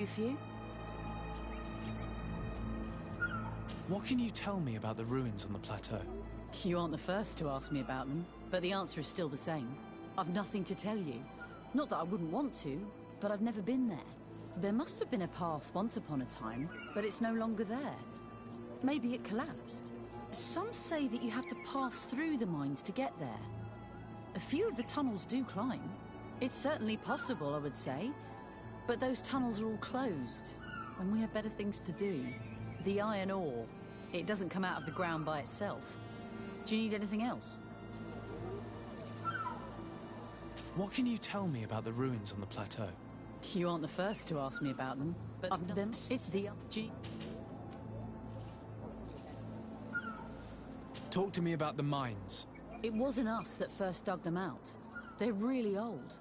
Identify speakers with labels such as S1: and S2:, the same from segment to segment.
S1: few?
S2: What can you tell me about the ruins on the plateau?
S1: You aren't the first to ask me about them, but the answer is still the same. I've nothing to tell you. Not that I wouldn't want to, but I've never been there. There must have been a path once upon a time, but it's no longer there. Maybe it collapsed. Some say that you have to pass through the mines to get there. A few of the tunnels do climb. It's certainly possible, I would say. But those tunnels are all closed, and we have better things to do. The iron ore, it doesn't come out of the ground by itself. Do you need anything else?
S2: What can you tell me about the ruins on the plateau?
S1: You aren't the first to ask me about them, but it's the...
S2: Talk to me about the mines.
S1: It wasn't us that first dug them out. They're really old.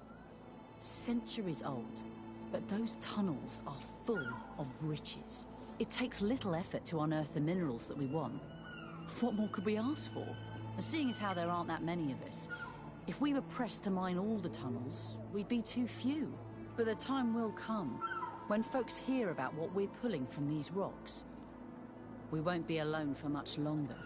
S1: Centuries old. But those tunnels are full of riches. It takes little effort to unearth the minerals that we want. What more could we ask for? And seeing as how there aren't that many of us, if we were pressed to mine all the tunnels, we'd be too few. But the time will come when folks hear about what we're pulling from these rocks. We won't be alone for much longer.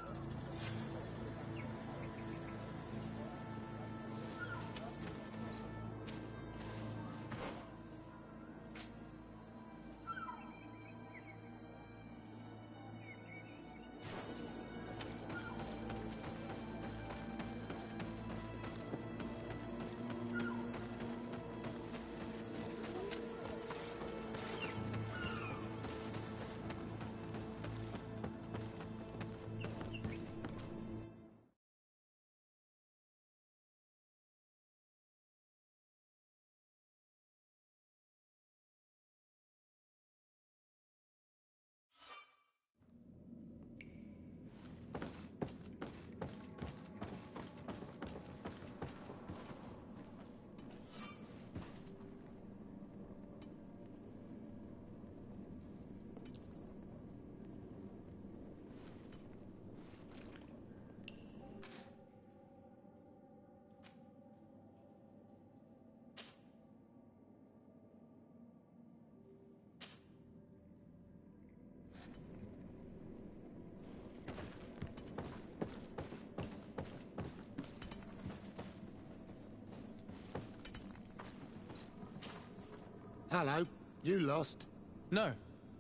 S3: Hello. You lost?
S2: No.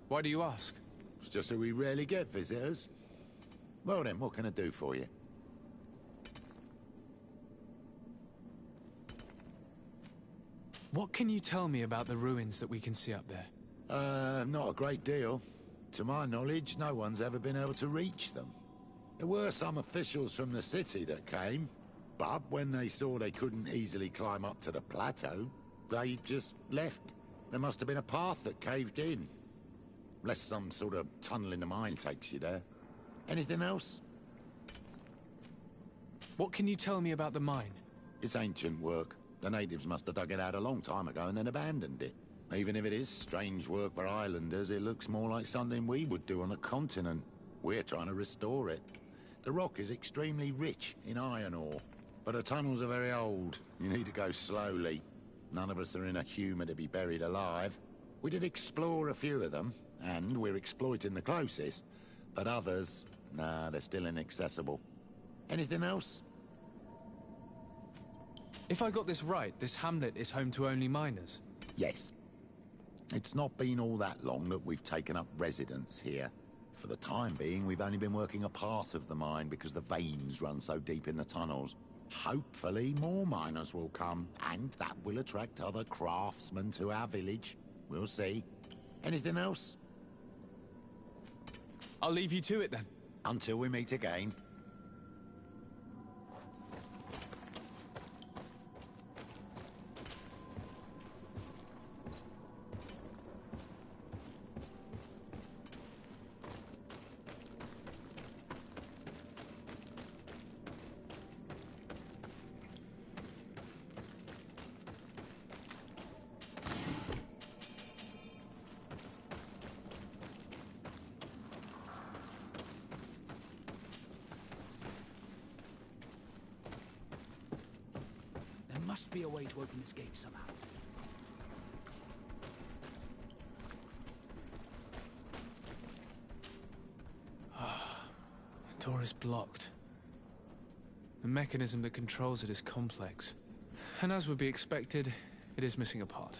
S2: Why do you ask?
S3: It's just that we rarely get visitors. Well then, what can I do for you?
S2: What can you tell me about the ruins that we can see up there?
S3: Not a great deal. To my knowledge, no one's ever been able to reach them. There were some officials from the city that came, but when they saw they couldn't easily climb up to the plateau, they just left. There must have been a path that caved in. Unless some sort of tunnel in the mine takes you there. Anything else?
S2: What can you tell me about the mine?
S3: It's ancient work. The natives must have dug it out a long time ago and then abandoned it. Even if it is strange work for islanders, it looks more like something we would do on a continent. We're trying to restore it. The rock is extremely rich in iron ore, but the tunnels are very old. You need to go slowly. None of us are in a humour to be buried alive. We did explore a few of them, and we're exploiting the closest. But others, nah, they're still inaccessible. Anything else?
S2: If I got this right, this hamlet is home to only miners?
S3: Yes. It's not been all that long that we've taken up residence here. For the time being, we've only been working a part of the mine because the veins run so deep in the tunnels. Hopefully more miners will come, and that will attract other craftsmen to our village. We'll see. Anything else?
S2: I'll leave you to it then.
S3: Until we meet again.
S4: There must be a way to open this gate somehow.
S2: door is blocked. The mechanism that controls it is complex. And as would be expected, it is missing a part.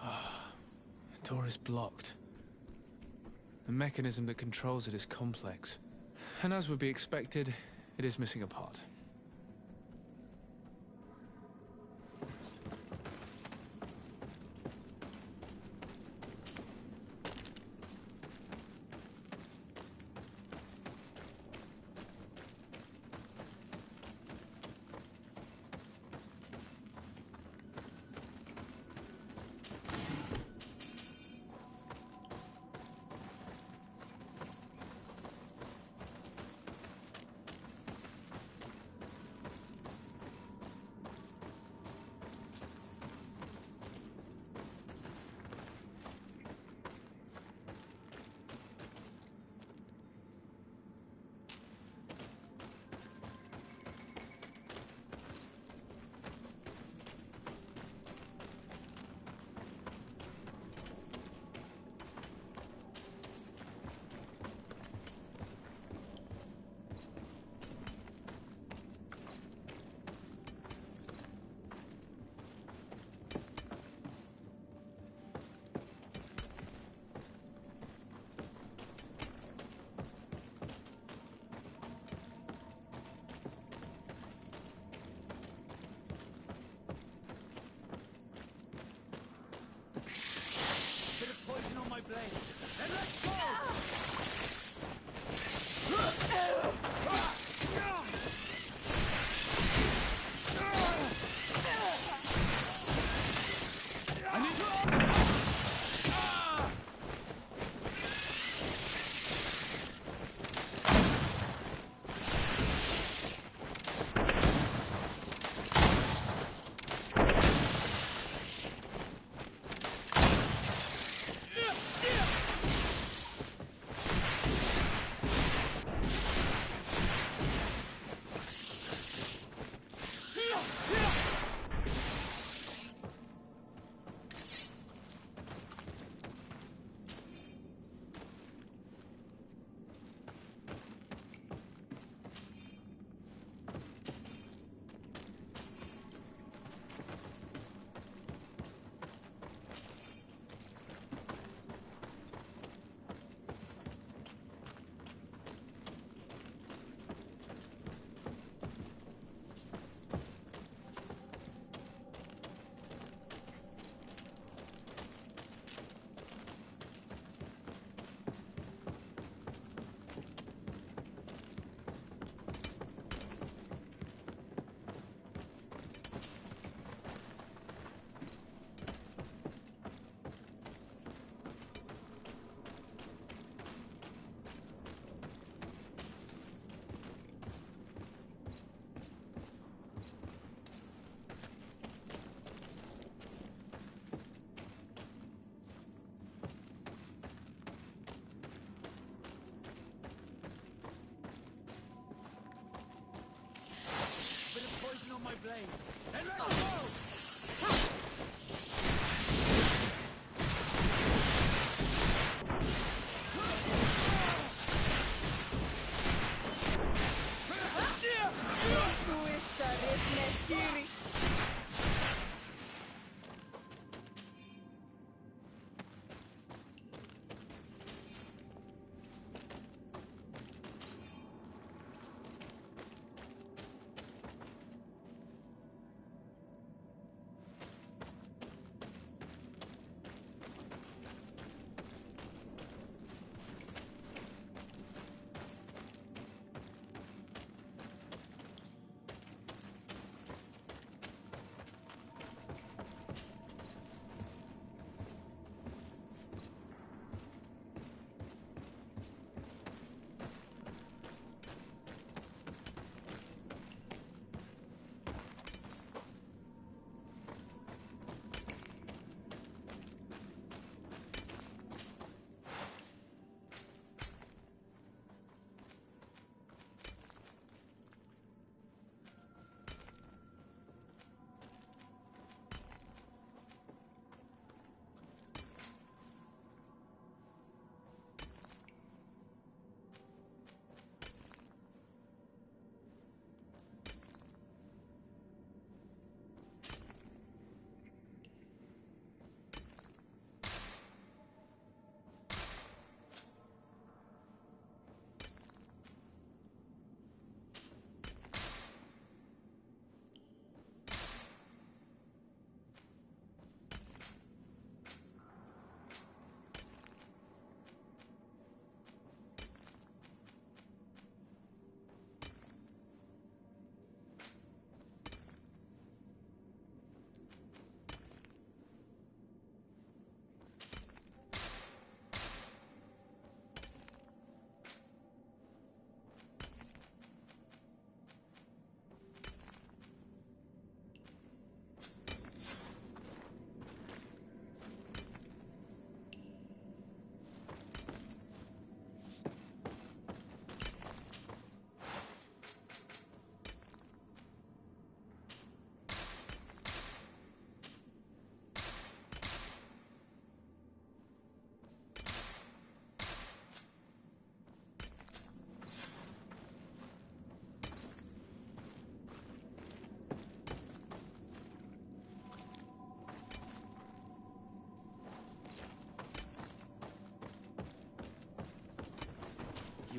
S2: The door is blocked. The mechanism that controls it is complex. And as would be expected, it is missing a part.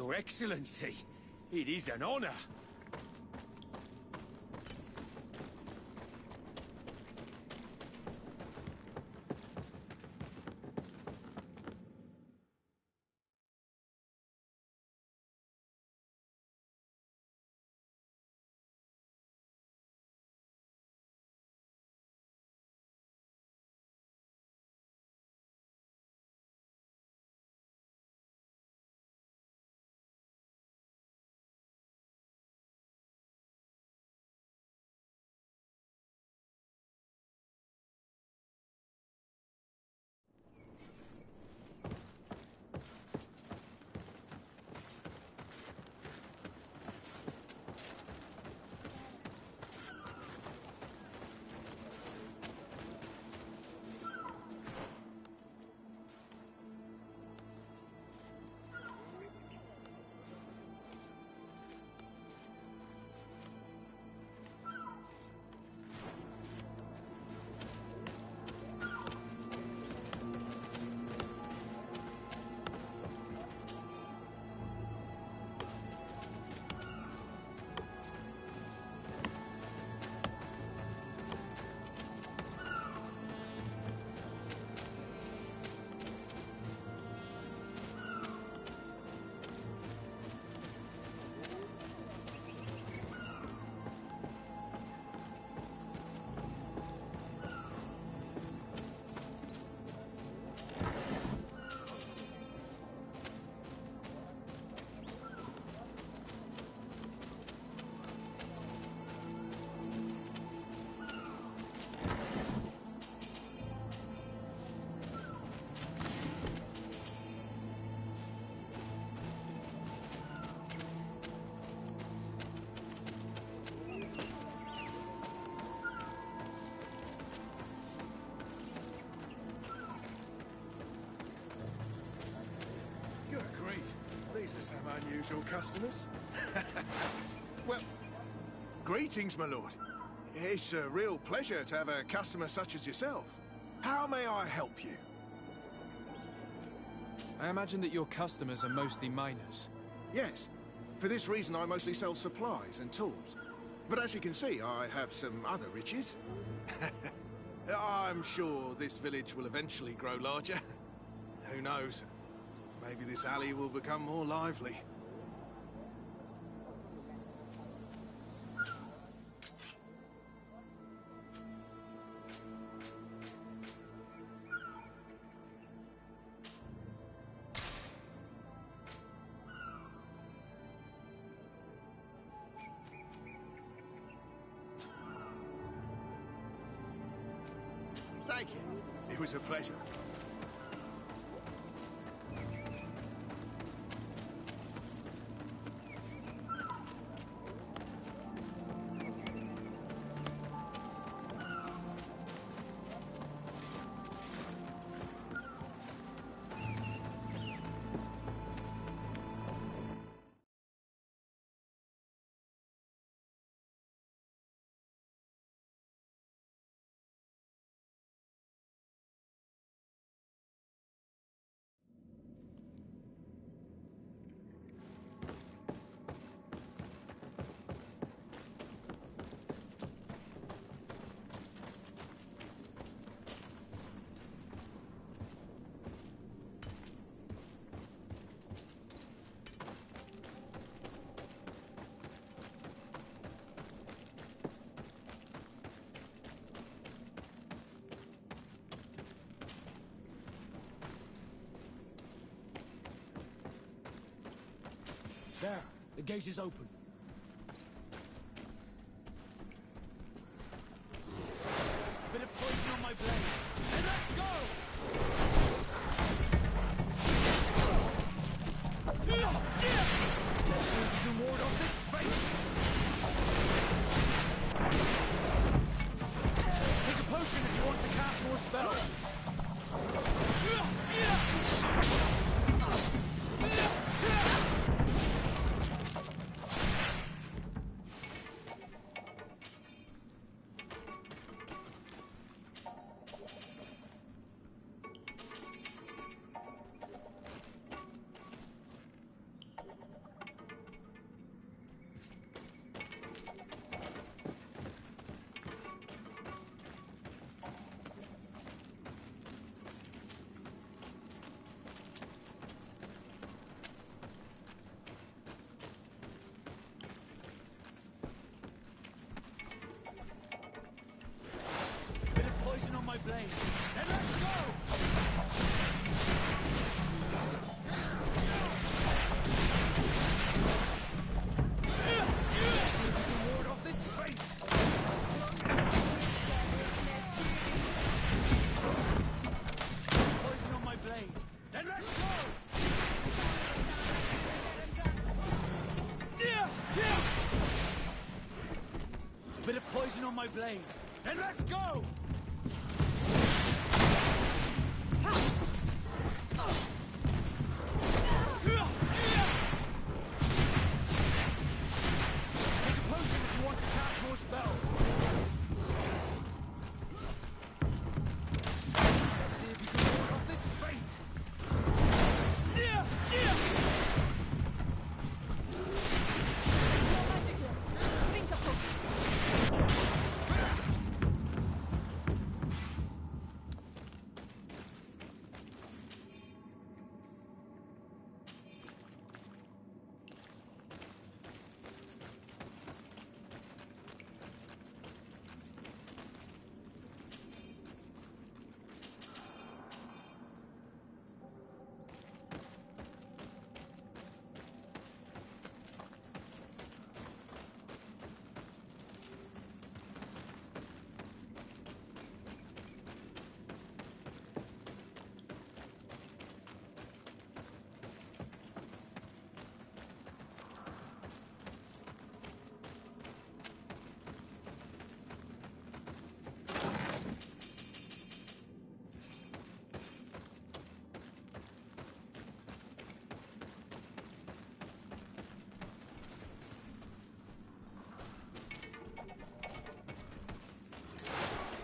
S4: Your Excellency, it is an honor.
S5: These are some unusual customers. Well, greetings, my lord. It's a real pleasure to have a customer such as yourself. How may I help you?
S2: I imagine that your customers are mostly miners.
S5: Yes. For this reason, I mostly sell supplies and tools. But as you can see, I have some other riches. I'm sure this village will eventually grow larger. Who knows? Maybe this alley will become more lively. Thank you. It was a pleasure.
S4: There, the gate is open. A bit of poison on my blade. And let's go! Let's see if you can ward off this fate! Take a potion if you want to cast more spells. A bit of poison on my blade. And let's go! Take a potion if you want to cast more spells. Let's see if you can ward off this fate.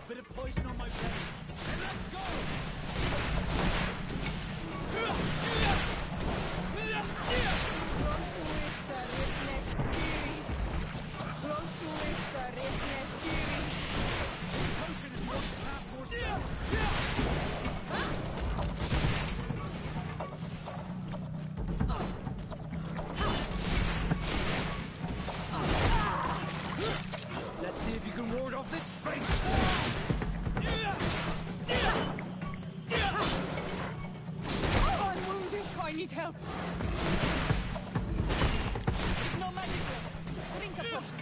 S4: Bit of poison on my blade. And let's go! Potion if you want to pass more spells. Let's see if you can ward off this fate.
S6: Oh, I'm wounded. I need help. No magic left. Drink a potion.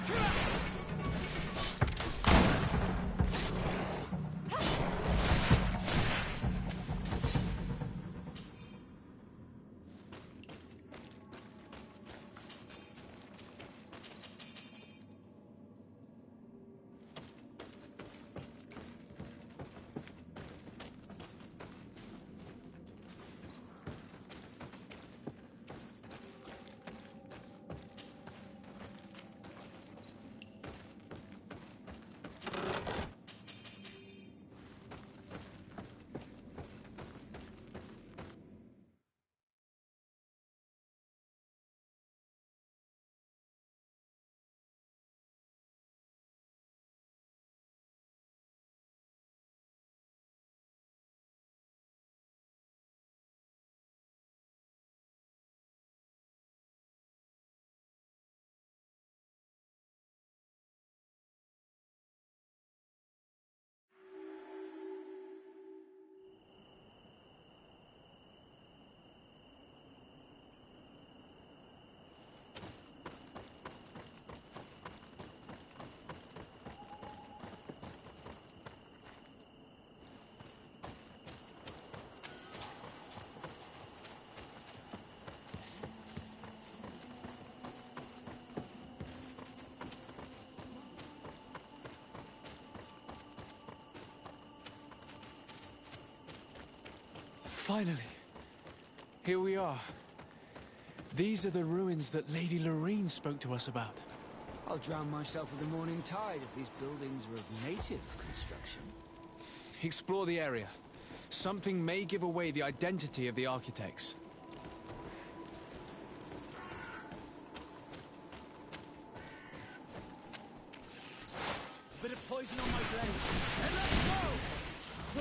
S2: Finally. Here we are. These are the ruins that Lady Lorene spoke to us about.
S4: I'll drown myself with the morning tide if these buildings were of native construction.
S2: Explore the area. Something may give away the identity of the architects.
S4: A bit of poison on my blade. And let's go! A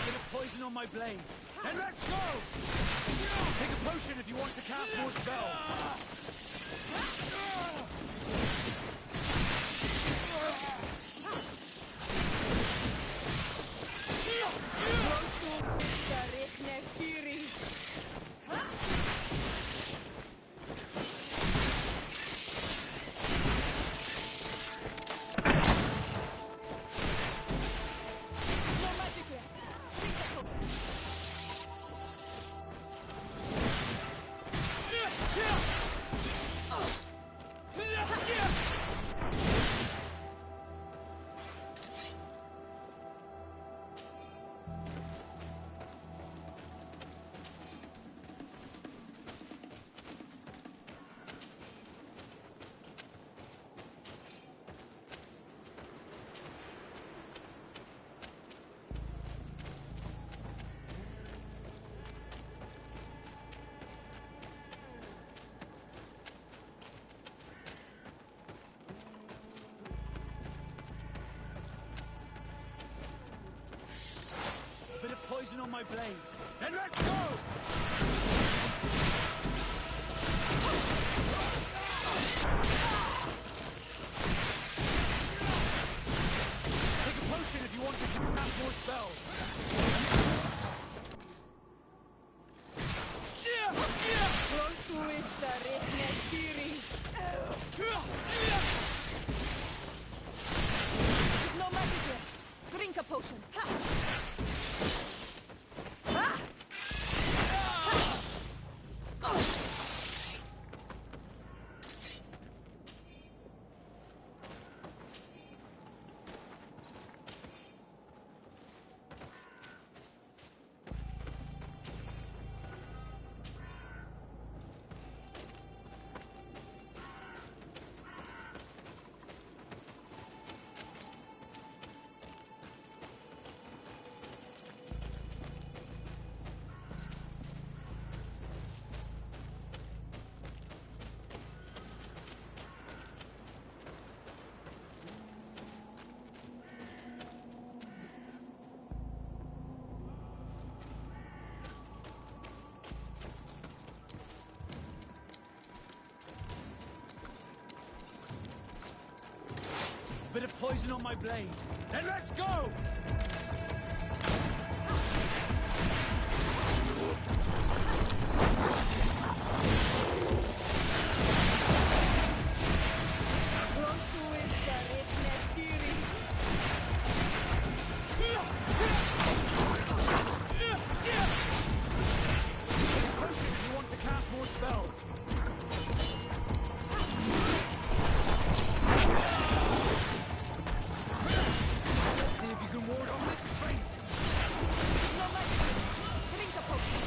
S4: bit of poison on my blade. And let's go! Take a potion if you want to cast more spells. my blade. Then let's go! Take a potion if you want to cast more spells.
S6: Prontuissa rehne spiris. No magic left. Drink a potion. Ha! Ah!
S4: Bit of poison on my blade. Then let's go!
S6: Prontuissa rehne spiris.
S4: Take a potion if you want to cast more spells. Let's see if you can ward off this fate.
S6: No magic left. Drink a potion.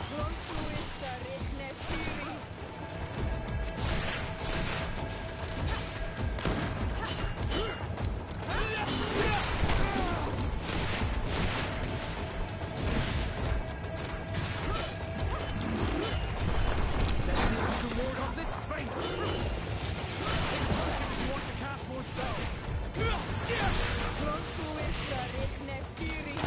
S6: Prontuissa rehne spiris.
S4: Let's see if you can ward off this fate. Take a potion if you want to cast more spells.
S6: Prontuissa rehne spiris.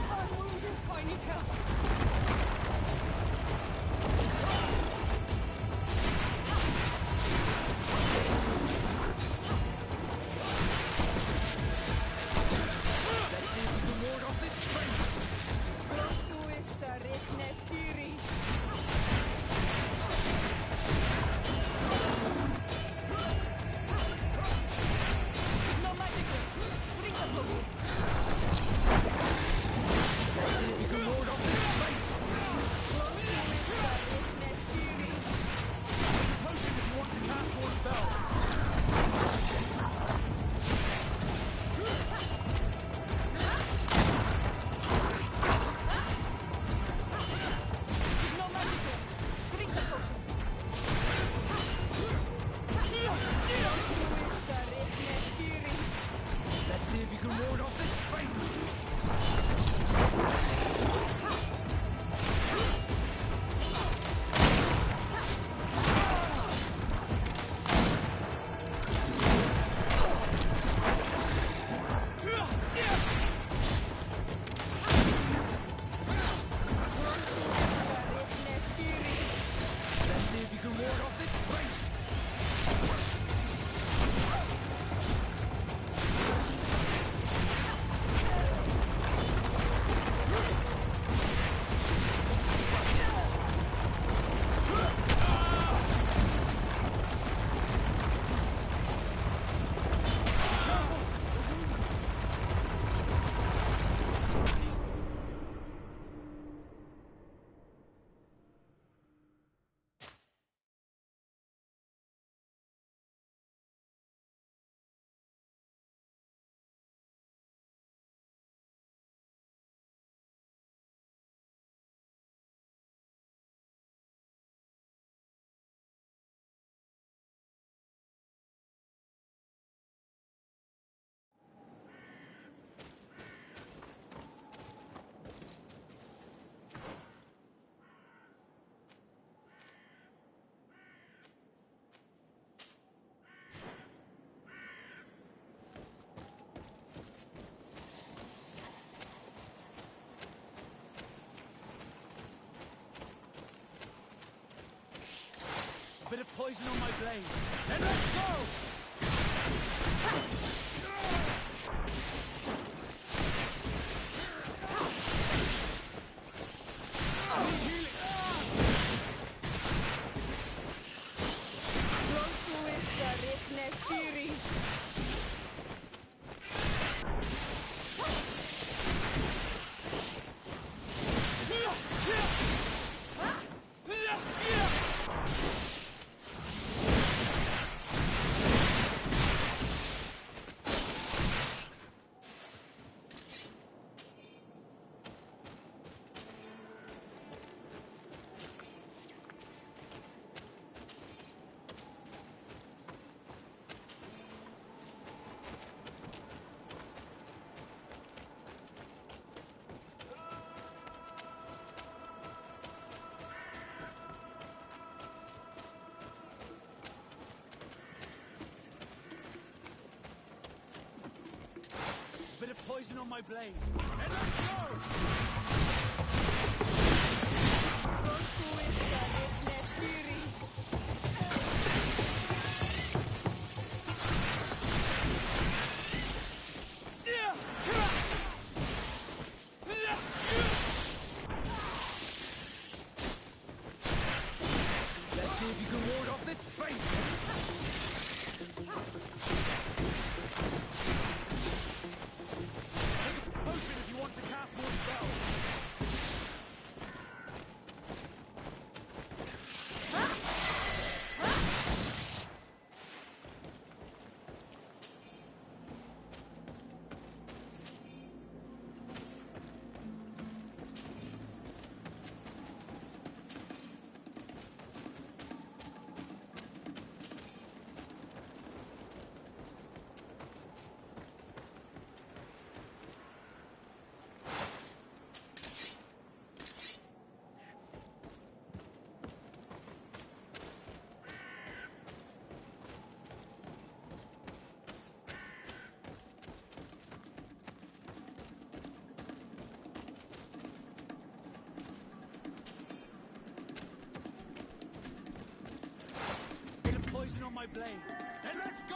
S6: I'm wounded. I need help.
S4: Let's see if you can ward off this fate.
S6: Prontuissa rehne spiris. No magic left. Drink a potion.
S4: Let's see if you can ward off this fate.
S6: Prontuissa rehne spiris.
S4: Potion if you want to cast more spells.
S6: No magic left. Drink a potion. Prontuissa rehne spiris.
S4: Let's see if you can ward off poison on my blade. Then let's go! Bit of poison on my blade. And let's go! Let's see if you can ward off this fate. Potion if you want to cast more spells. Bit of poison on my blade. Then let's go!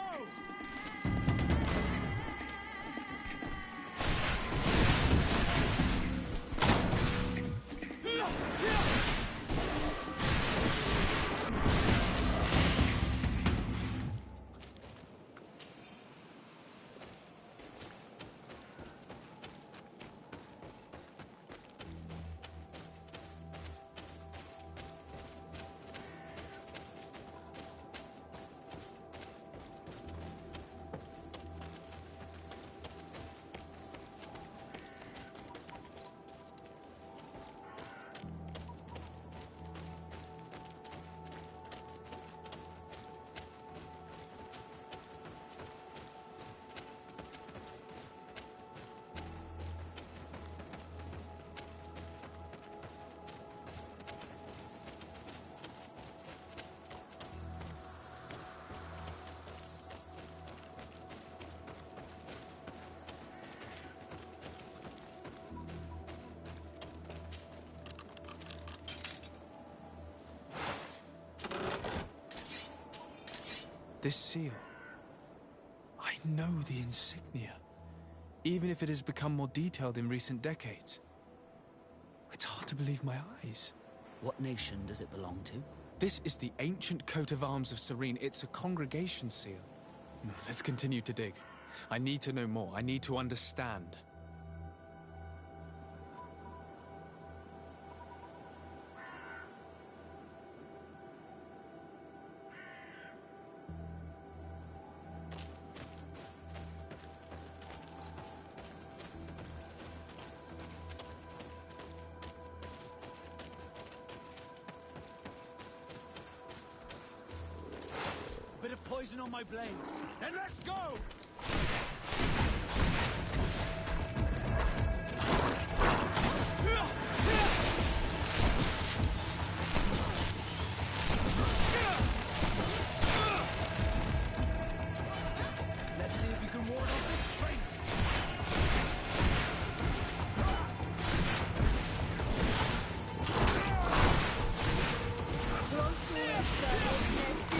S2: This seal. I know the insignia, even if it has become more detailed in recent decades. It's hard to believe my eyes.
S7: What nation does it belong to?
S2: This is the ancient coat of arms of Serene. It's a congregation seal. No, let's continue to dig. I need to know more. I need to understand.
S4: Bit of poison on my blade. Then let's go! Let's see if you can ward off this fate.
S6: Close to it,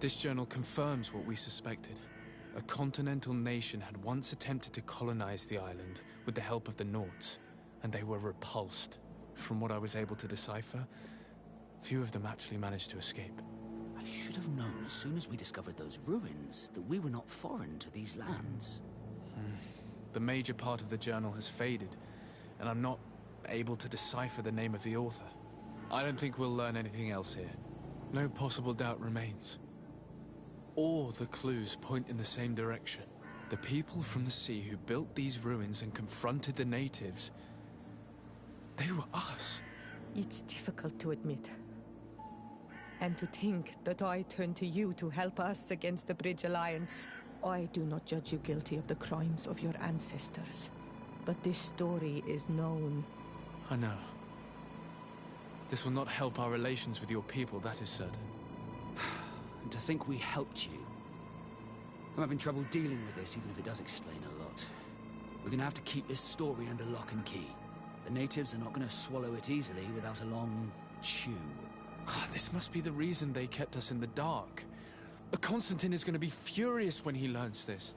S2: This journal confirms what we suspected. A continental nation had once attempted to colonize the island with the help of the Nords, and they were repulsed. From what I was able to decipher, few of them actually managed to escape.
S7: I should have known as soon as we discovered those ruins that we were not foreign to these lands.
S2: The major part of the journal has faded, and I'm not able to decipher the name of the author. I don't think we'll learn anything else here. No possible doubt remains. All the clues point in the same direction. The people from the sea who built these ruins and confronted the natives, they were us.
S6: It's difficult to admit. And to think that I turn to you to help us against the Bridge Alliance. I do not judge you guilty of the crimes of your ancestors. But this story is known.
S2: I know. This will not help our relations with your people, that is certain.
S7: And to think we helped you. I'm having trouble dealing with this, even if it does explain a lot. We're gonna have to keep this story under lock and key. The natives are not gonna swallow it easily without a long chew.
S2: This must be the reason they kept us in the dark. Constantine is going to be furious when he learns this.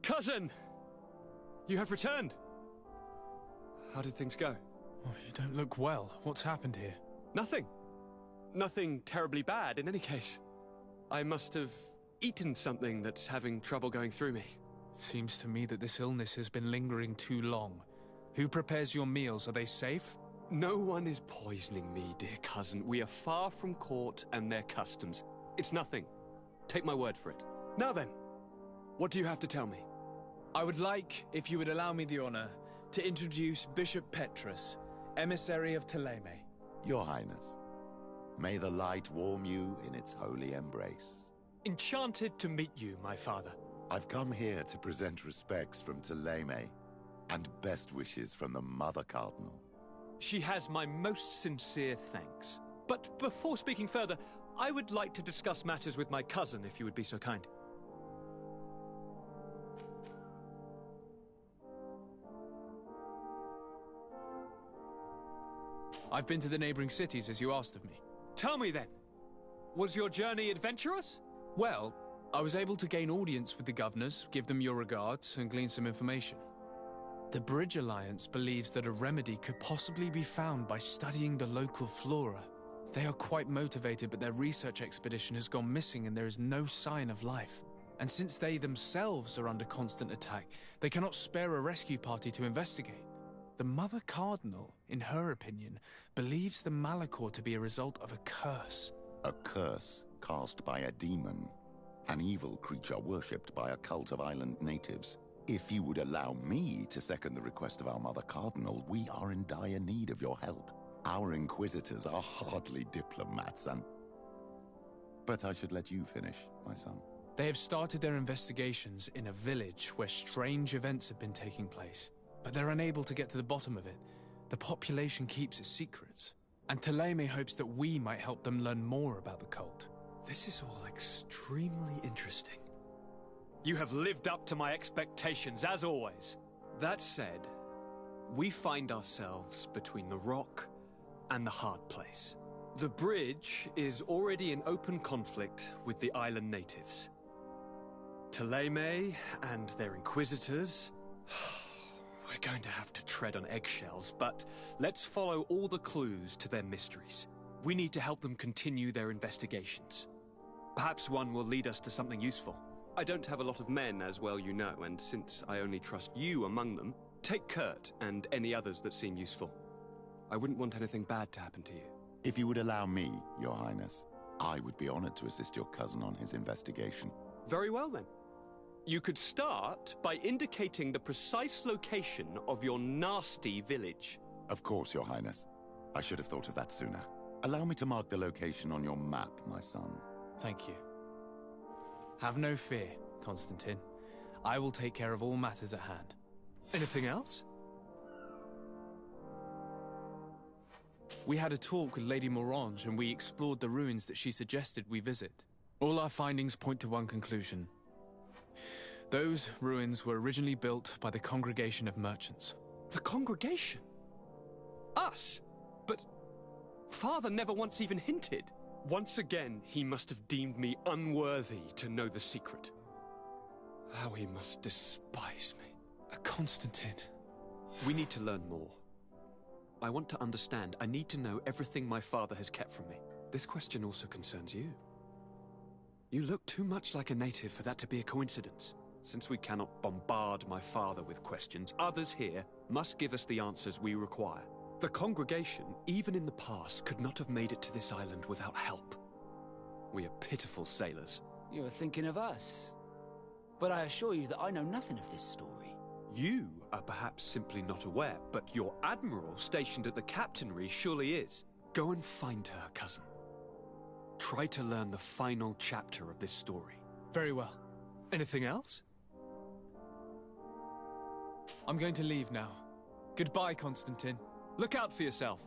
S8: Cousin! You have returned. How did things go?
S2: Oh, you don't look well. What's happened here?
S8: Nothing. Nothing terribly bad in any case. I must have eaten something that's having trouble going through me.
S2: Seems to me that this illness has been lingering too long. Who prepares your meals? Are they safe?
S8: No one is poisoning me, dear cousin. We are far from court and their customs. It's nothing. Take my word for it. Now then, what do you have to tell me?
S2: I would like, if you would allow me the honor, to introduce Bishop Petrus, emissary of Altese.
S3: Your Highness, may the light warm you in its holy embrace.
S8: Enchanted to meet you, my father.
S3: I've come here to present respects from Altese and best wishes from the Mother Cardinal.
S8: She has my most sincere thanks. But before speaking further, I would like to discuss matters with my cousin, if you would be so kind.
S2: I've been to the neighboring cities, as you asked of me.
S8: Tell me then, was your journey adventurous?
S2: Well, I was able to gain audience with the governors, give them your regards, and glean some information. The Bridge Alliance believes that a remedy could possibly be found by studying the local flora. They are quite motivated, but their research expedition has gone missing and there is no sign of life. And since they themselves are under constant attack, they cannot spare a rescue party to investigate. The Mother Cardinal, in her opinion, believes the Malachor to be a result of a curse.
S3: A curse cast by a demon. An evil creature worshipped by a cult of island natives. If you would allow me to second the request of our Mother Cardinal, we are in dire need of your help. Our inquisitors are hardly diplomats, but I should let you finish, my son.
S2: They have started their investigations in a village where strange events have been taking place, but they're unable to get to the bottom of it. The population keeps its secrets, and Taleme hopes that we might help them learn more about the cult.
S8: This is all extremely interesting. You have lived up to my expectations, as always. That said, we find ourselves between the rock and the hard place. The bridge is already in open conflict with the island natives. Taleme and their inquisitors... We're going to have to tread on eggshells, but let's follow all the clues to their mysteries. We need to help them continue their investigations. Perhaps one will lead us to something useful.
S9: I don't have a lot of men, as well you know, and since I only trust you among them, take Kurt and any others that seem useful. I wouldn't want anything bad to happen to you.
S3: If you would allow me, Your Highness, I would be honored to assist your cousin on his investigation.
S9: Very well, then. You could start by indicating the precise location of your nasty village.
S3: Of course, Your Highness. I should have thought of that sooner. Allow me to mark the location on your map, my son.
S2: Thank you. Have no fear, Constantine. I will take care of all matters at hand.
S8: Anything else?
S2: We had a talk with Lady Morange and we explored the ruins that she suggested we visit. All our findings point to one conclusion. Those ruins were originally built by the Congregation of Merchants.
S8: The Congregation? Us? But Father never once even hinted. Once again, he must have deemed me unworthy to know the secret. How he must despise me.
S2: Constantine.
S9: We need to learn more. I want to understand. I need to know everything my father has kept from me.
S8: This question also concerns you. You look too much like a native for that to be a coincidence. Since we cannot bombard my father with questions, others here must give us the answers we require. The congregation, even in the past, could not have made it to this island without help. We are pitiful sailors.
S7: You were thinking of us. But I assure you that I know nothing of this story.
S8: You are perhaps simply not aware, but your admiral stationed at the captainry surely is. Go and find her, cousin. Try to learn the final chapter of this story.
S2: Very well.
S8: Anything else?
S2: I'm going to leave now. Goodbye, Constantine.
S8: Look out for yourself.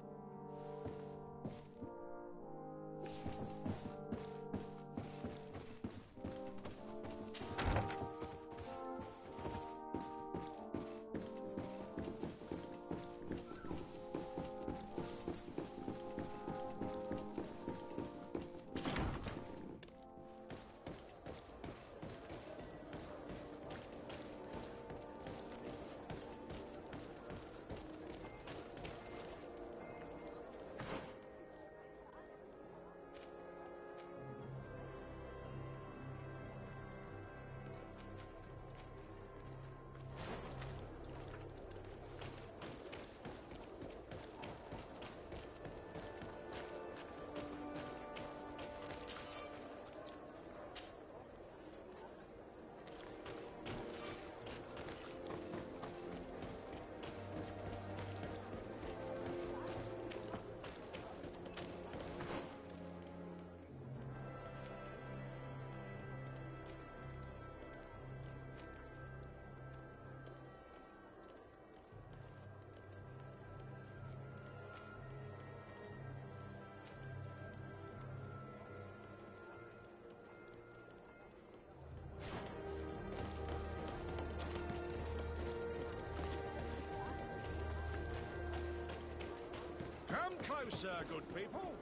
S5: closer, good people.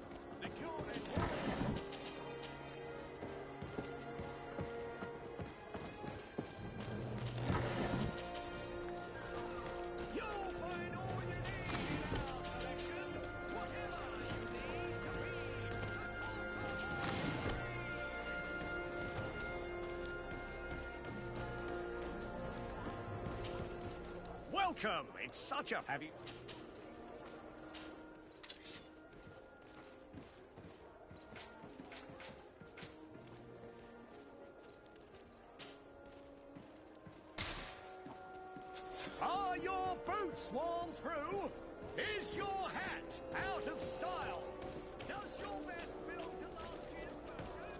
S5: The cure is You'll find all you need in our selection. Whatever you need to read. Welcome. It's such a... Have you... Are your boots worn through? Is your hat out of style? Does your vest belong to last year's fashion?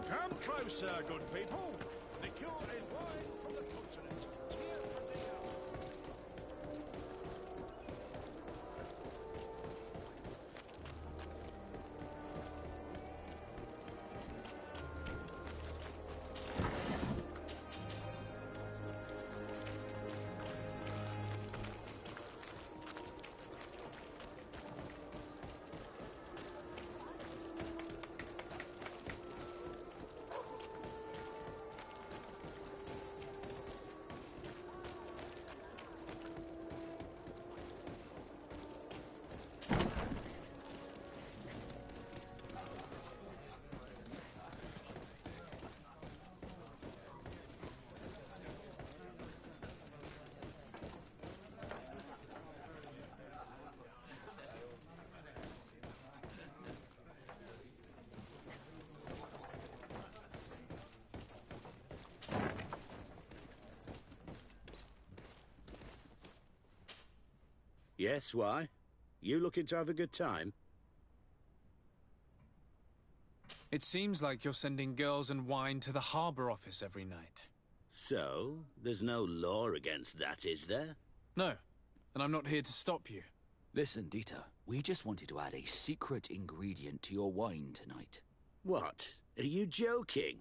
S5: Come closer, good people. The cure is wine from the continent. Tear from the earth.
S10: Yes, why? You looking to have a good time?
S2: It seems like you're sending girls and wine to the harbour office every night.
S10: So, there's no law against that, is there?
S2: No, and I'm not here to stop you.
S7: Listen, Dieter, we just wanted to add a secret ingredient to your wine tonight.
S10: What? Are you joking?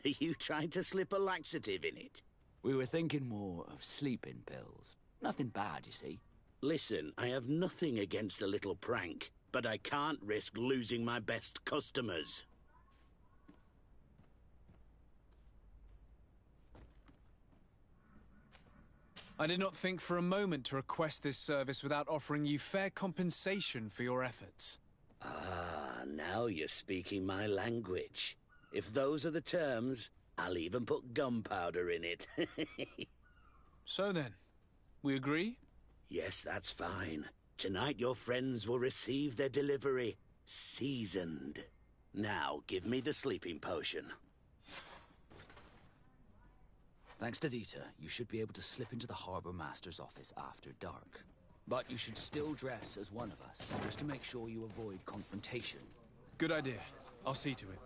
S10: Are you trying to slip a laxative in it?
S7: We were thinking more of sleeping pills. Nothing bad, you see.
S10: Listen, I have nothing against a little prank, but I can't risk losing my best customers.
S2: I did not think for a moment to request this service without offering you fair compensation for your efforts.
S10: Ah, now you're speaking my language. If those are the terms, I'll even put gunpowder in it.
S2: So then, we agree?
S10: Yes, that's fine. Tonight your friends will receive their delivery, seasoned. Now, give me the sleeping potion.
S7: Thanks to Dieter, you should be able to slip into the Harbour Master's office after dark. But you should still dress as one of us, just to make sure you avoid confrontation.
S2: Good idea. I'll see to it.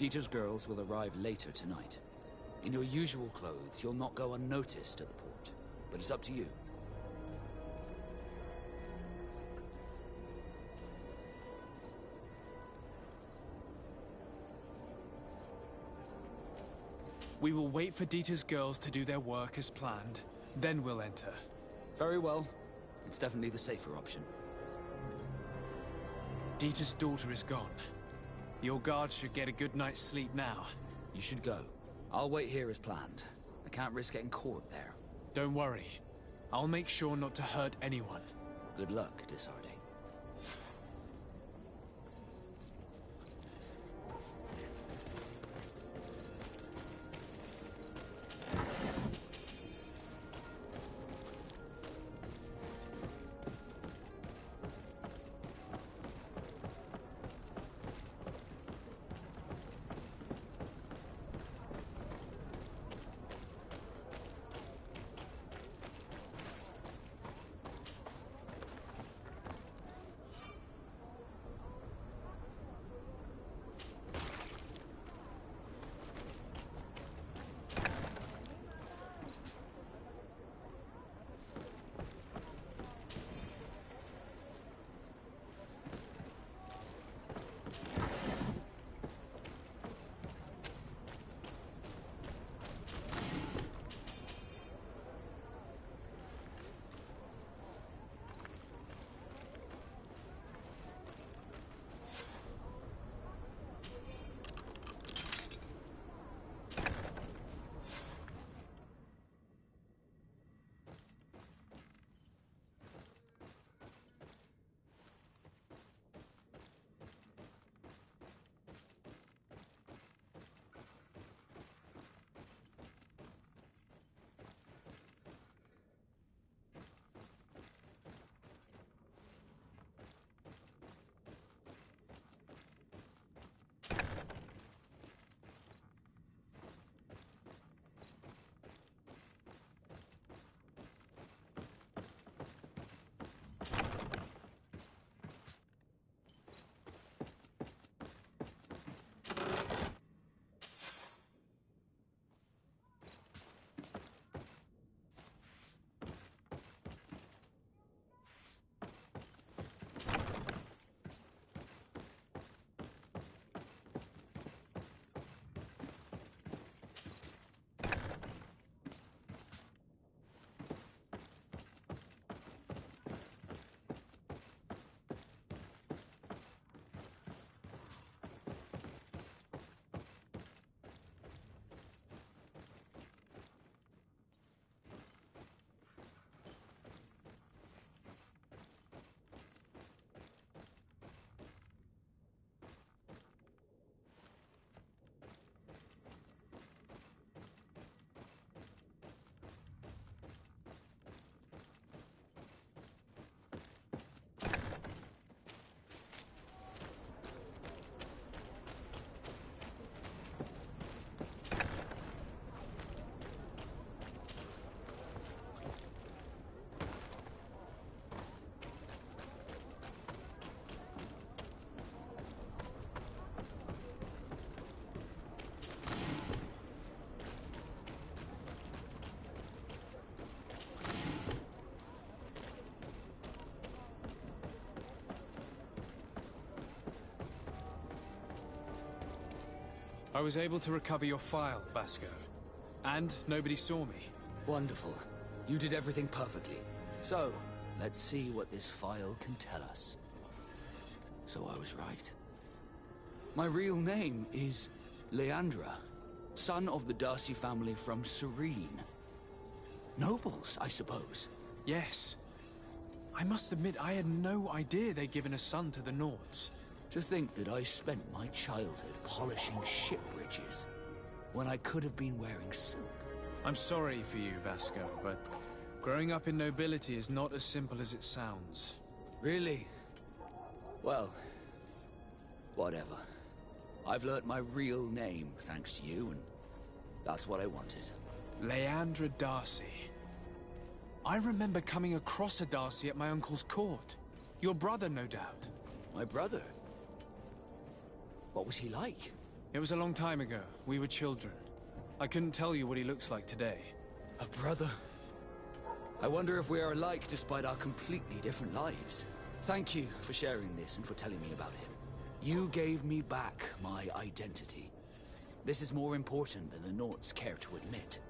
S7: Dieter's girls will arrive later tonight. In your usual clothes, you'll not go unnoticed at the port, but it's up to you.
S2: We will wait for Dieter's girls to do their work as planned, then we'll enter.
S7: Very well. It's definitely the safer option.
S2: Dieter's daughter is gone. Your guards should get a good night's sleep now.
S7: You should go. I'll wait here as planned. I can't risk getting caught there.
S2: Don't worry. I'll make sure not to hurt anyone.
S7: Good luck, Desarde.
S2: I was able to recover your file, Vasco. And nobody saw me.
S7: Wonderful. You did everything perfectly. So, let's see what this file can tell us. So I was right. My real name is Leandra, son of the Darcy family from Serene. Nobles, I suppose.
S2: Yes. I must admit, I had no idea they'd given a son to the Nords.
S7: To think that I spent my childhood polishing ship bridges, when I could have been wearing silk.
S2: I'm sorry for you, Vasco, but growing up in nobility is not as simple as it sounds.
S7: Really? Well, whatever. I've learnt my real name, thanks to you, and that's what I wanted.
S2: Leandra Darcy. I remember coming across a Darcy at my uncle's court. Your brother, no doubt.
S7: My brother? What was he like?
S2: It was a long time ago. We were children. I couldn't tell you what he looks like today.
S7: A brother? I wonder if we are alike despite our completely different lives. Thank you for sharing this and for telling me about him. You gave me back my identity. This is more important than the Nords care to admit.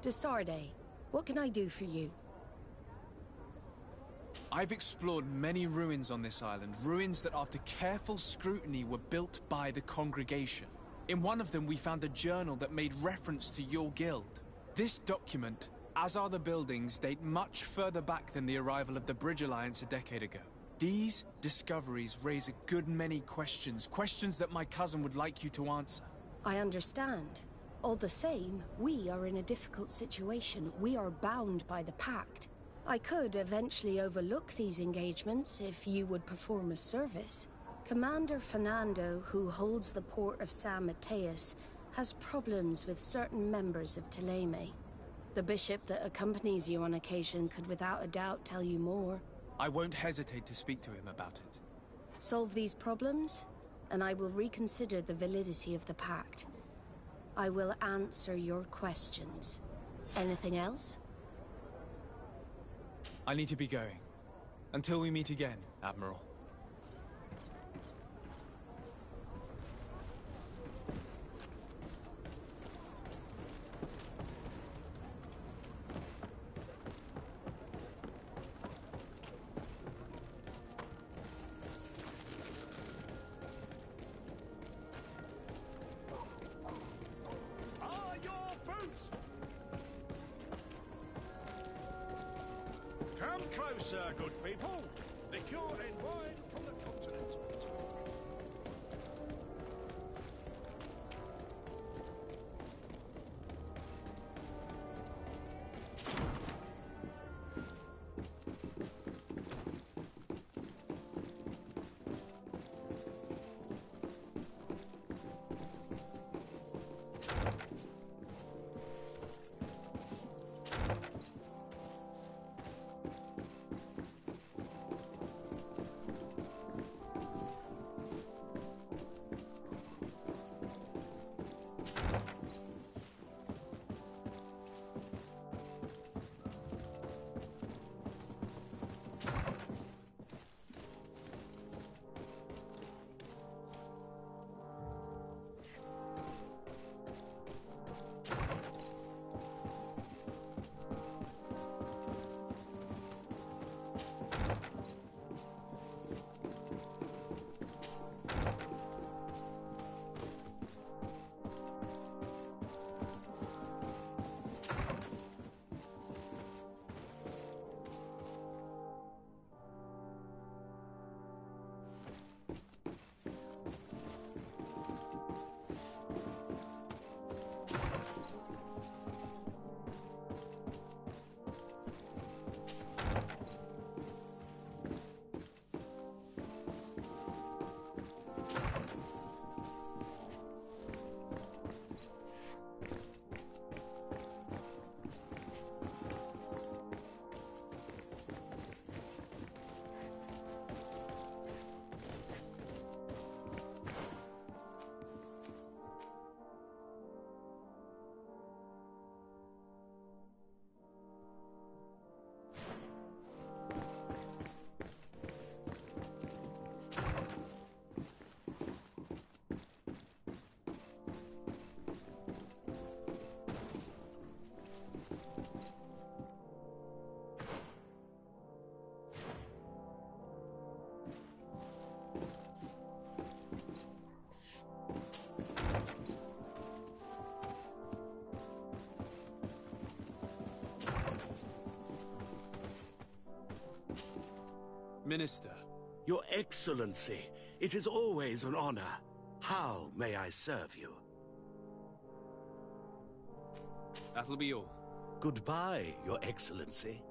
S11: Desarde, what can I do for you?
S2: I've explored many ruins on this island, ruins that after careful scrutiny were built by the congregation. In one of them we found a journal that made reference to your guild. This document, as are the buildings, date much further back than the arrival of the Bridge Alliance a decade ago. These discoveries raise a good many questions, questions that my cousin would like you to answer.
S11: I understand. All the same, we are in a difficult situation. We are bound by the Pact. I could eventually overlook these engagements if you would perform a service. Commander Fernando, who holds the port of San Mateus, has problems with certain members of Teleme. The bishop that accompanies you on occasion could without a doubt tell you more.
S2: I won't hesitate to speak to him about it.
S11: Solve these problems, and I will reconsider the validity of the Pact. I will answer your questions. Anything else?
S2: I need to be going. Until we meet again, Admiral.
S12: Come closer, good people. Liqueur and wine from the continent.
S2: Minister,
S10: Your Excellency, it is always an honor. How may I serve you?
S2: That'll be all.
S10: Goodbye, Your Excellency.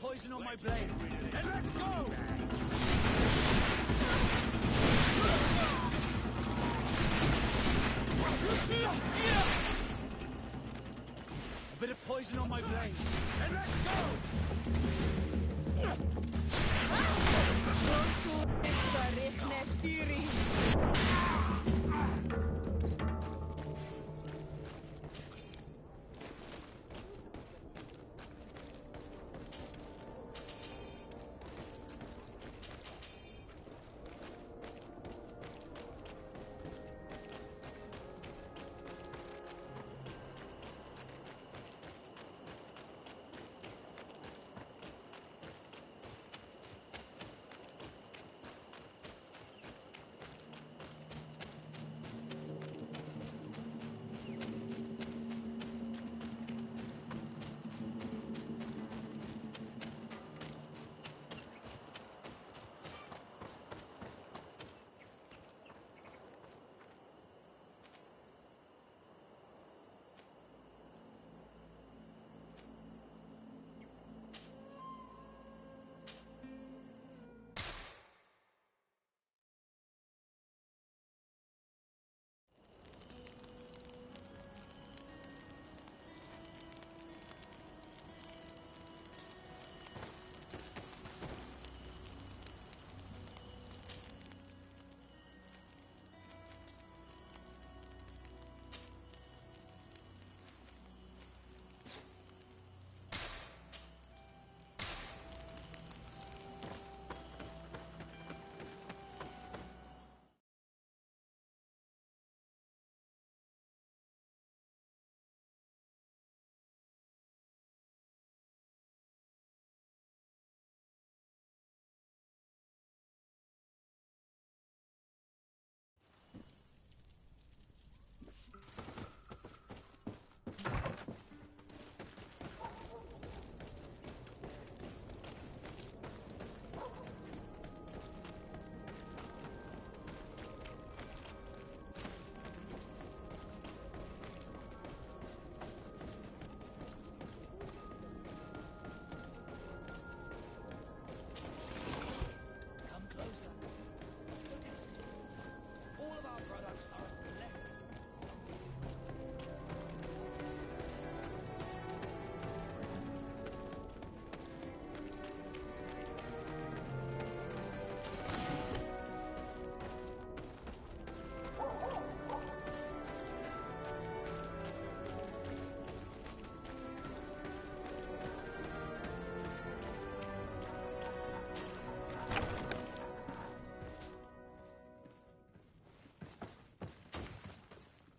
S4: Poison on my blade, and let's go! A bit of poison on my blade, and let's go!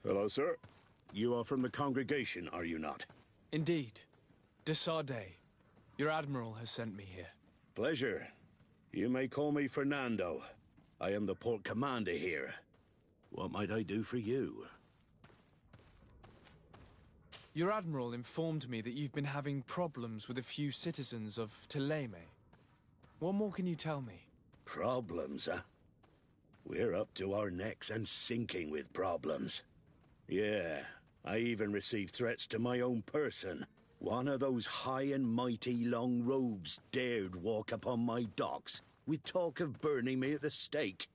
S12: Hello, sir. You are from the congregation, are you not?
S2: Indeed. De Sardet. Your admiral has sent me here.
S12: Pleasure. You may call me Fernando. I am the port commander here. What might I do for you?
S2: Your admiral informed me that you've been having problems with a few citizens of Teleme. What more can you tell me?
S12: Problems, huh? We're up to our necks and sinking with problems. Yeah, I even received threats to my own person. One of those high and mighty long robes dared walk upon my docks with talk of burning me at the stake.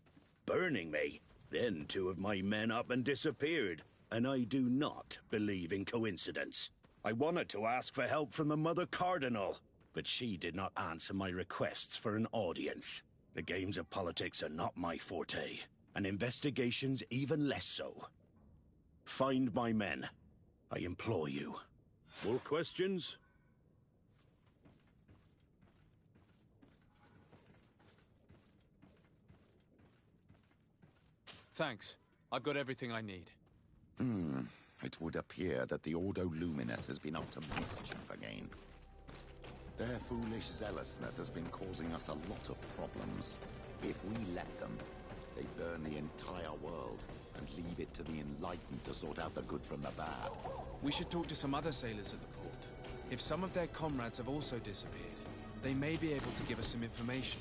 S12: Burning me? Then 2 of my men up and disappeared, and I do not believe in coincidence. I wanted to ask for help from the Mother Cardinal, but she did not answer my requests for an audience. The games of politics are not my forte, and investigations even less so. Find my men. I implore you. More questions?
S2: Thanks. I've got everything I need.
S3: It would appear that the Ordo Luminous has been up to mischief again. Their foolish zealousness has been causing us a lot of problems. If we let them, they burn the entire world and leave it to the enlightened to sort out the good from the bad.
S2: We should talk to some other sailors at the port. If some of their comrades have also disappeared, they may be able to give us some information.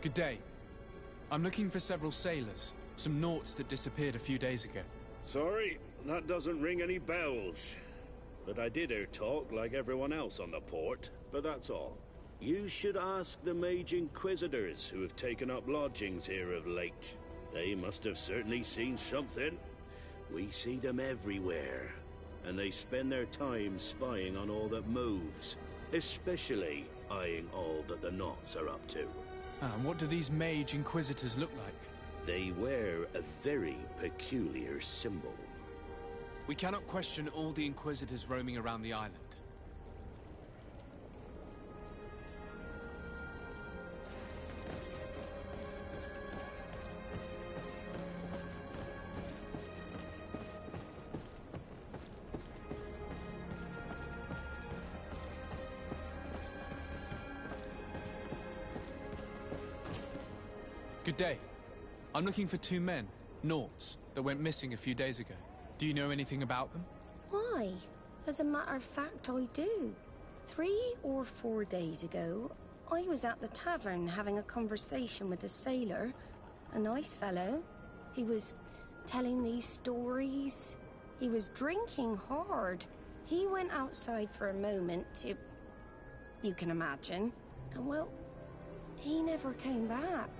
S2: Good day. I'm looking for several sailors. Some naughts that disappeared a few days ago.
S12: Sorry, that doesn't ring any bells. But I did hear talk like everyone else on the port, but that's all. You should ask the Mage Inquisitors who have taken up lodgings here of late. They must have certainly seen something. We see them everywhere, and they spend their time spying on all that moves, especially eyeing all that the Knots are up to.
S2: And what do these Mage Inquisitors look like?
S12: They wear a very peculiar symbol.
S2: We cannot question all the Inquisitors roaming around the island. Good day. I'm looking for 2 men, Naughts, that went missing a few days ago. Do you know anything about them?
S11: Why? As a matter of fact, I do. 3 or 4 days ago, I was at the tavern having a conversation with a sailor. A nice fellow. He was telling these stories. He was drinking hard. He went outside for a moment to... you can imagine. And well, he never came back.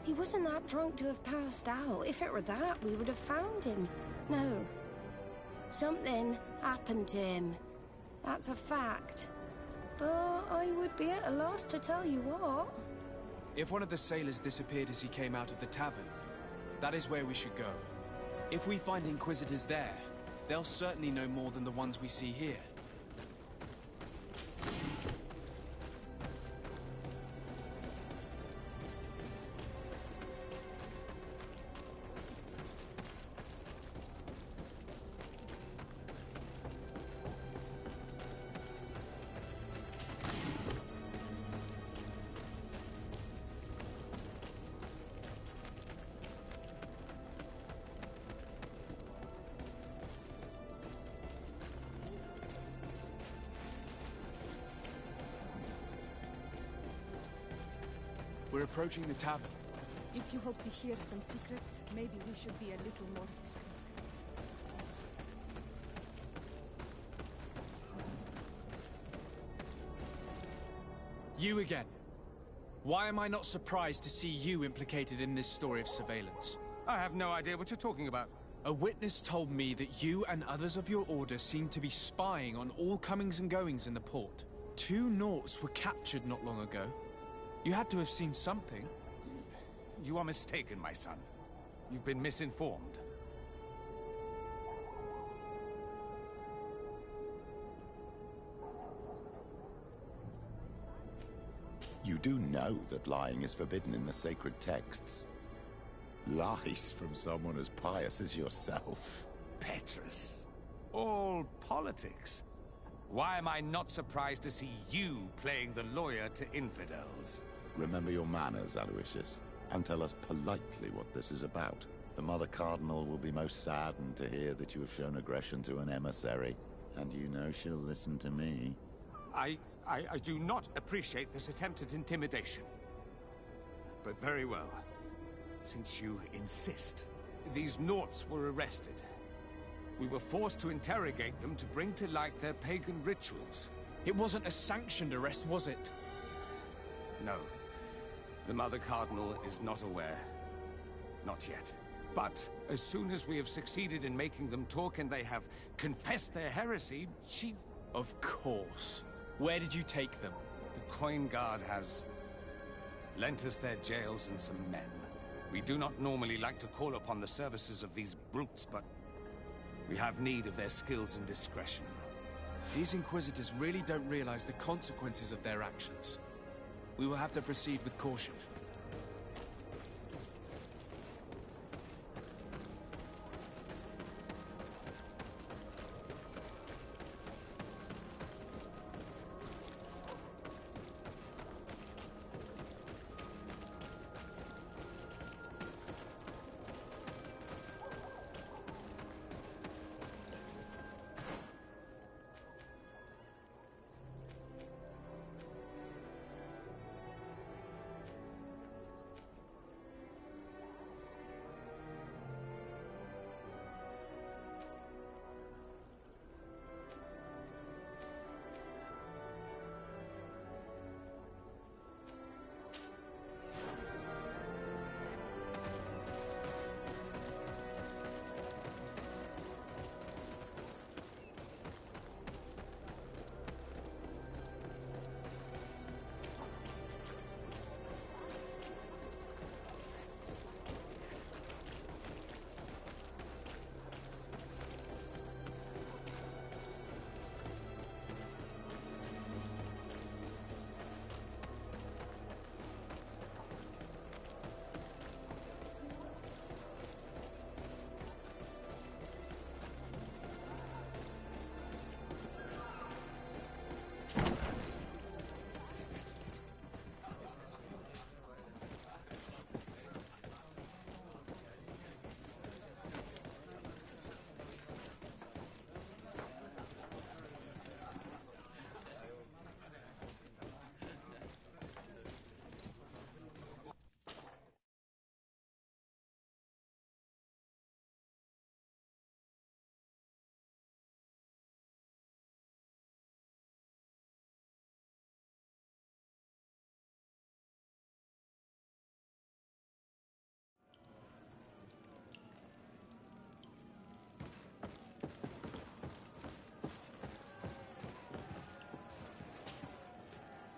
S11: He wasn't that drunk to have passed out. If it were that, we would have found him. No. Something happened to him. That's a fact. But I would be at a loss to tell you what.
S2: If one of the sailors disappeared as he came out of the tavern, that is where we should go. If we find Inquisitors there, they'll certainly know more than the ones we see here. We're approaching the tavern.
S6: If you hope to hear some secrets, maybe we should be a little more discreet.
S2: You again. Why am I not surprised to see you implicated in this story of surveillance?
S4: I have no idea what you're talking about.
S2: A witness told me that you and others of your order seemed to be spying on all comings and goings in the port. 2 Naughts were captured not long ago. You had to have seen something.
S4: You are mistaken, my son. You've been misinformed.
S3: You do know that lying is forbidden in the sacred texts. Lies from someone as pious as yourself.
S4: Petrus. All politics. Why am I not surprised to see you playing the lawyer to infidels?
S3: Remember your manners, Aloysius, and tell us politely what this is about. The Mother Cardinal will be most saddened to hear that you have shown aggression to an emissary, and you know she'll listen to me.
S4: I do not appreciate this attempt at intimidation. But very well. Since you insist, these Naughts were arrested. We were forced to interrogate them to bring to light their pagan rituals.
S2: It wasn't a sanctioned arrest, was it?
S4: No. The Mother Cardinal is not aware. Not yet. But as soon as we have succeeded in making them talk and they have confessed their heresy, she...
S2: Of course. Where did you take them?
S4: The Coin Guard has lent us their jails and some men. We do not normally like to call upon the services of these brutes, but we have need of their skills and discretion.
S2: These Inquisitors really don't realize the consequences of their actions. We will have to proceed with caution.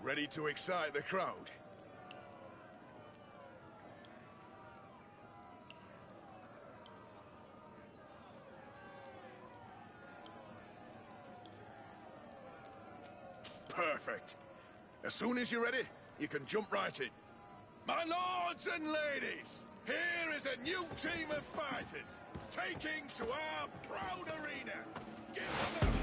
S5: Ready to excite the crowd? Perfect. As soon as you're ready, you can jump right in. My lords and ladies, here is a new team of fighters, taking to our proud arena. Give them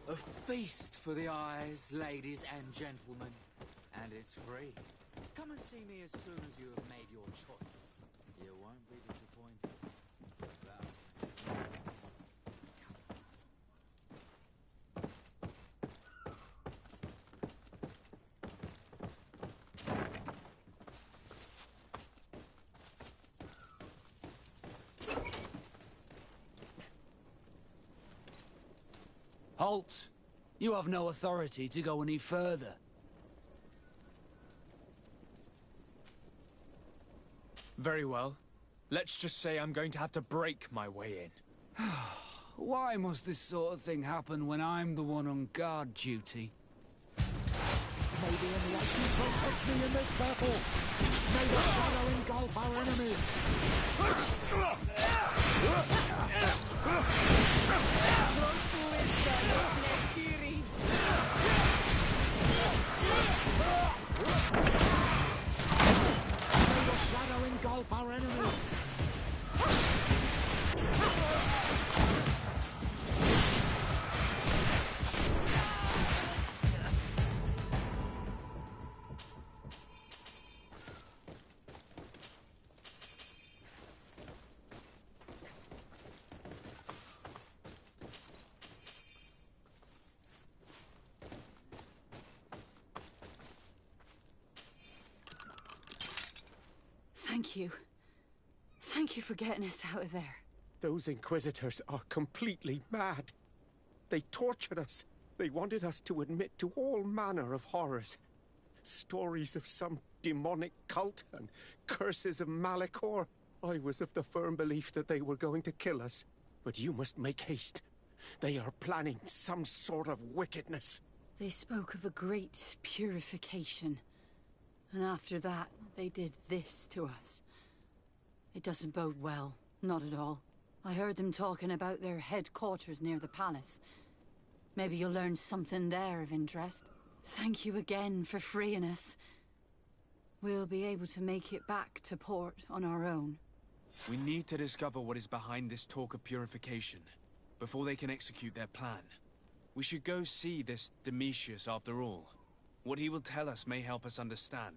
S13: A feast for the eyes, ladies and gentlemen. And it's free. Come and see me as soon as you have made your choice. You won't be disappointed.
S7: Halt! You have no authority to go any further.
S2: Very well. Let's just say I'm going to have to break my way in.
S7: Why must this sort of thing happen when I'm the one on guard duty?
S3: May the enlightened protect me in this battle! May the shadow engulf our enemies! May the shadow engulf our enemies!
S1: Thank you. Thank you for getting us out of there.
S8: Those Inquisitors are completely mad. They tortured us. They wanted us to admit to all manner of horrors. Stories of some demonic cult and curses of Malachor. I was of the firm belief that they were going to kill us. But you must make haste. They are planning some sort of wickedness.
S1: They spoke of a great purification. And after that, they did this to us. It doesn't bode well. Not at all. I heard them talking about their headquarters near the palace. Maybe you'll learn something there of interest. Thank you again for freeing us. we'll be able to make it back to port on our own.
S2: We need to discover what is behind this talk of purification, before they can execute their plan. We should go see this Domitius after all. What he will tell us may help us understand.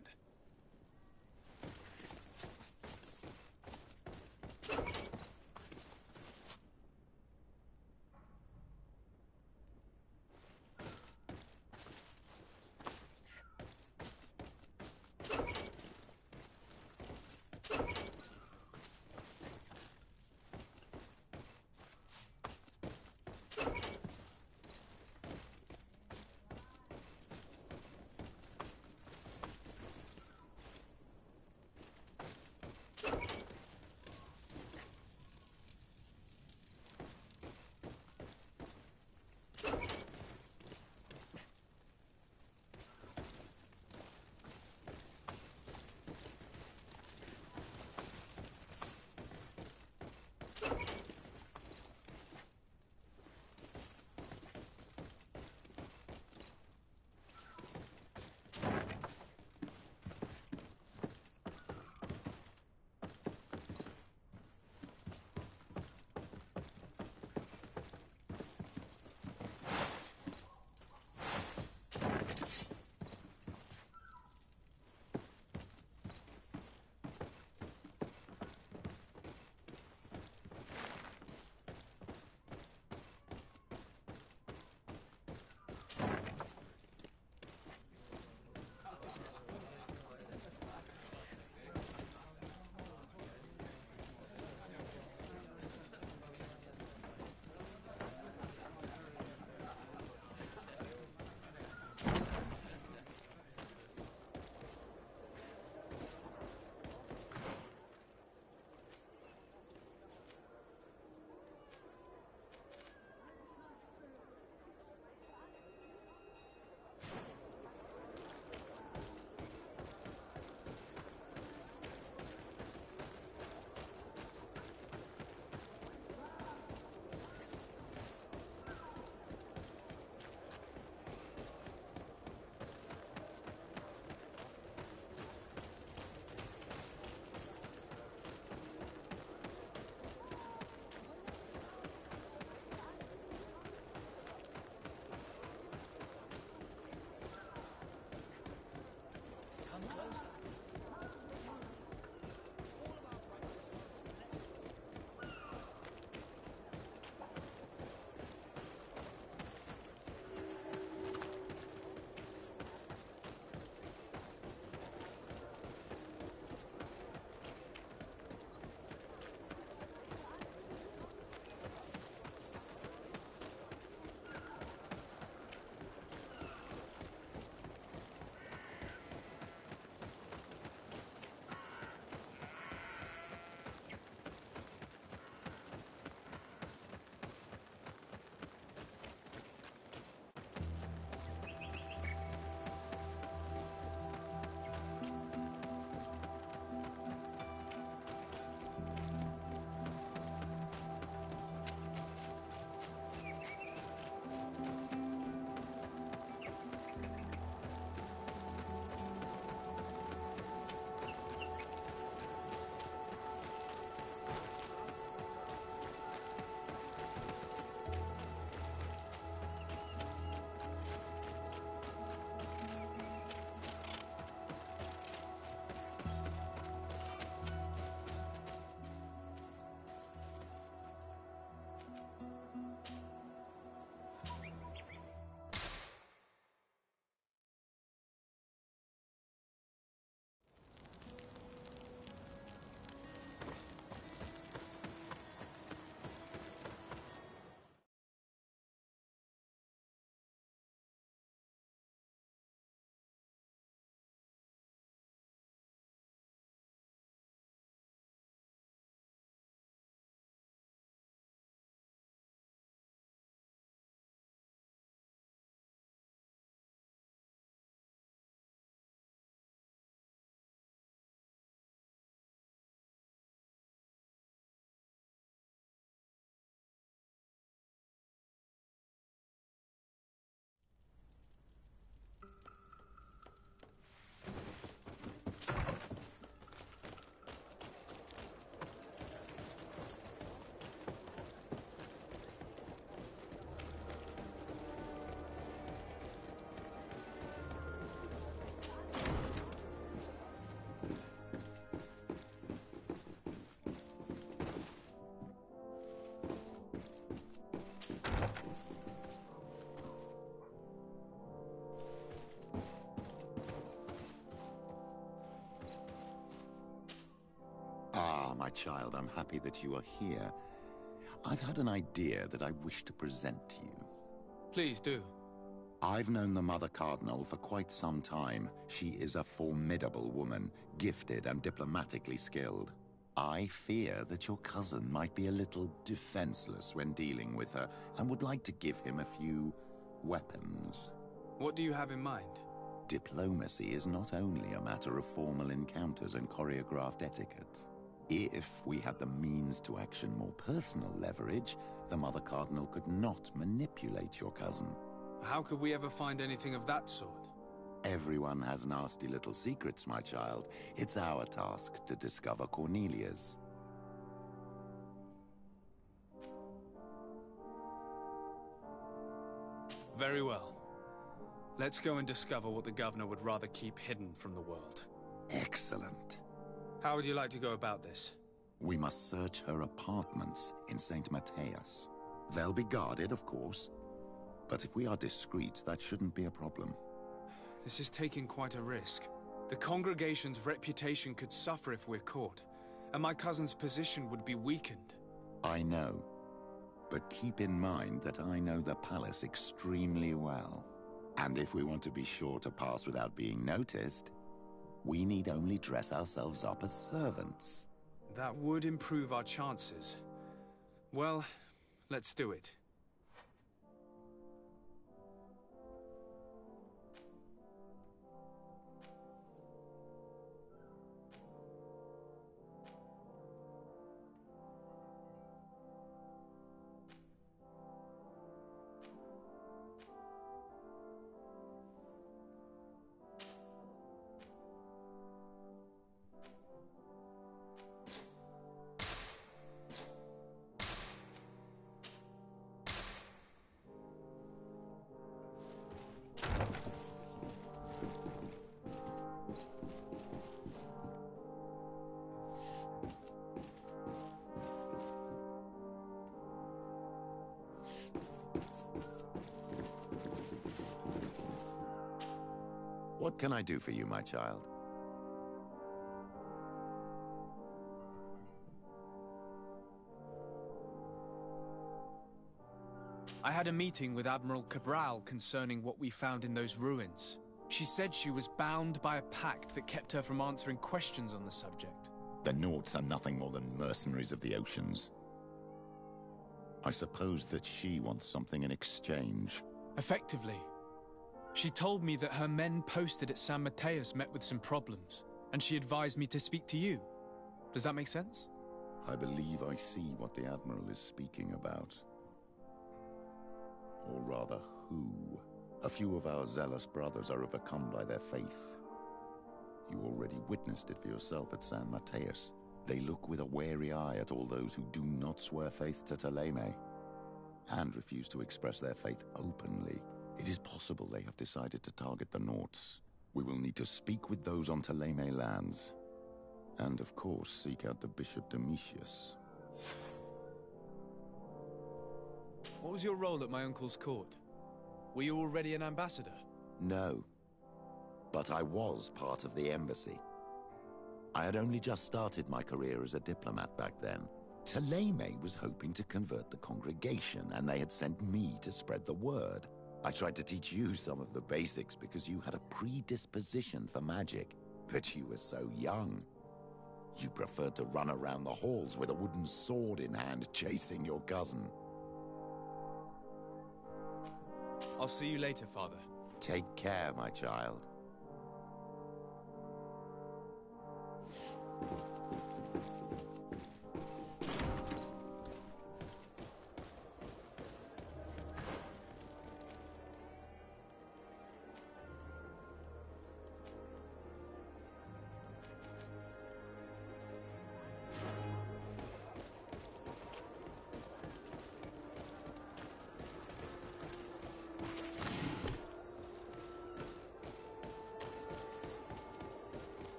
S3: my child, I'm happy that you are here. I've had an idea that I wish to present to you.
S2: Please do.
S3: I've known the Mother Cardinal for quite some time. She is a formidable woman, gifted and diplomatically skilled. I fear that your cousin might be a little defenseless when dealing with her, and would like to give him a few weapons.
S2: What do you have in mind?
S3: Diplomacy is not only a matter of formal encounters and choreographed etiquette. If we had the means to action more personal leverage, the Mother Cardinal could not manipulate your cousin.
S2: How could we ever find anything of that sort?
S3: Everyone has nasty little secrets, my child. It's our task to discover Cornelia's.
S2: Very well. Let's go and discover what the governor would rather keep hidden from the world.
S3: Excellent.
S2: How would you like to go about this?
S3: We must search her apartments in St. Matthias. They'll be guarded, of course. But if we are discreet, that shouldn't be a problem.
S2: This is taking quite a risk. The congregation's reputation could suffer if we're caught, and my cousin's position would be weakened.
S3: I know. But keep in mind that I know the palace extremely well. And if we want to be sure to pass without being noticed, we need only dress ourselves up as servants.
S2: That would improve our chances. Well, let's do it.
S3: What can I do for you, my child?
S2: I had a meeting with Admiral Cabral concerning what we found in those ruins. She said she was bound by a pact that kept her from answering questions on the subject.
S3: The Nauts are nothing more than mercenaries of the oceans. I suppose that she wants something in exchange.
S2: Effectively. She told me that her men posted at San Mateus met with some problems, and she advised me to speak to you. Does that make sense?
S3: I believe I see what the Admiral is speaking about. Or rather, who. A few of our zealous brothers are overcome by their faith. You already witnessed it for yourself at San Mateus. They look with a wary eye at all those who do not swear faith to Taleme, and refuse to express their faith openly. It is possible they have decided to target the Nauts. We will need to speak with those on Taleme lands. And of course, seek out the Bishop Domitius.
S2: What was your role at my uncle's court? Were you already an ambassador?
S3: No. But I was part of the embassy. I had only just started my career as a diplomat back then. Taleme was hoping to convert the congregation, and they had sent me to spread the word. I tried to teach you some of the basics because you had a predisposition for magic, but you were so young. You preferred to run around the halls with a wooden sword in hand, chasing your cousin.
S2: I'll see you later, Father.
S3: Take care, my child.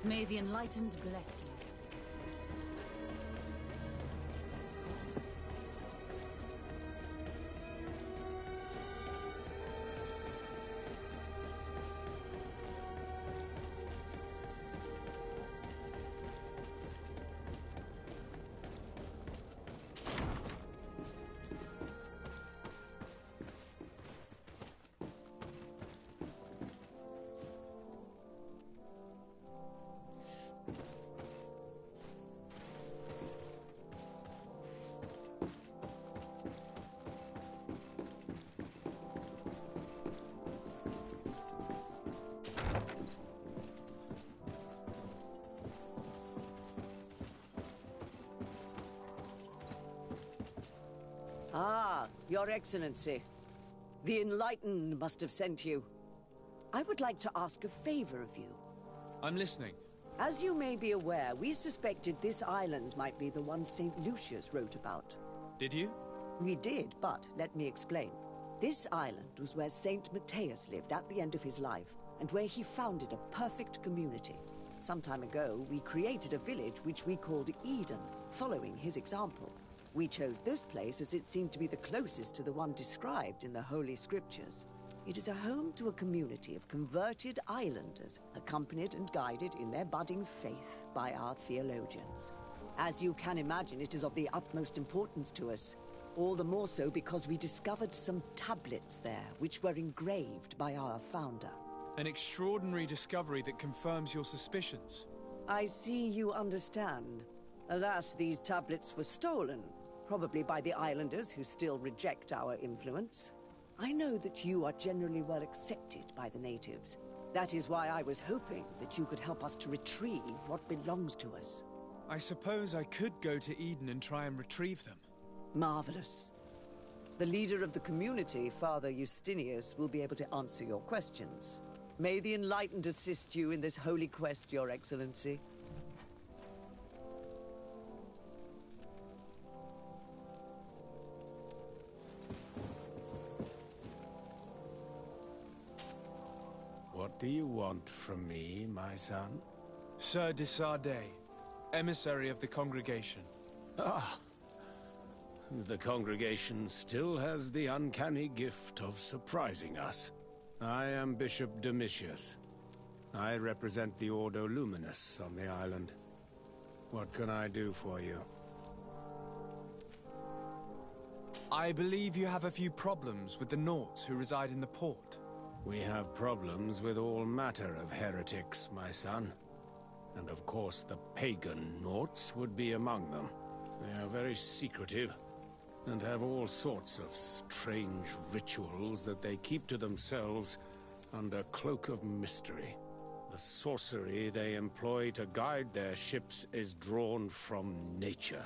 S1: May the Enlightened bless you.
S14: Ah, Your Excellency. The Enlightened must have sent you. I would like to ask a favor of you.
S2: I'm listening.
S14: As you may be aware, we suspected this island might be the one St. Lucius wrote about.
S2: Did you?
S14: We did, but let me explain. This island was where St. Matthias lived at the end of his life, and where he founded a perfect community. Some time ago, we created a village which we called Eden, following his example. We chose this place as it seemed to be the closest to the one described in the Holy Scriptures. It is a home to a community of converted islanders, accompanied and guided in their budding faith by our theologians. As you can imagine, it is of the utmost importance to us. All the more so because we discovered some tablets there, which were engraved by our founder.
S2: An extraordinary discovery that confirms your suspicions.
S14: I see you understand. Alas, these tablets were stolen, probably by the islanders who still reject our influence. I know that you are generally well accepted by the natives. That is why I was hoping that you could help us to retrieve what belongs to us.
S2: I suppose I could go to Eden and try and retrieve them.
S14: Marvelous. The leader of the community, Father Justinius, will be able to answer your questions. May the Enlightened assist you in this holy quest, Your Excellency.
S12: What do you want from me, my son?
S2: Sir de Sardet, emissary of the congregation.
S12: Ah. The congregation still has the uncanny gift of surprising us. I am Bishop Domitius. I represent the Ordo Luminous on the island. What can I do for you?
S2: I believe you have a few problems with the Nauts who reside in the port.
S12: We have problems with all matter of heretics, my son. And of course the pagan Nauts would be among them. They are very secretive, and have all sorts of strange rituals that they keep to themselves under cloak of mystery. The sorcery they employ to guide their ships is drawn from nature,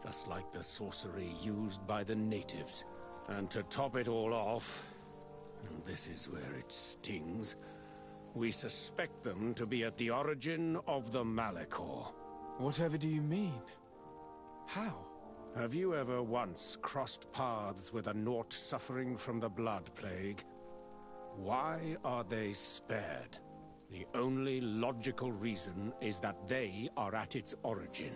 S12: just like the sorcery used by the natives. And to top it all off, and this is where it stings, we suspect them to be at the origin of the Malachor.
S2: Whatever do you mean? How?
S12: Have you ever once crossed paths with a Naut suffering from the Blood Plague? Why are they spared? The only logical reason is that they are at its origin,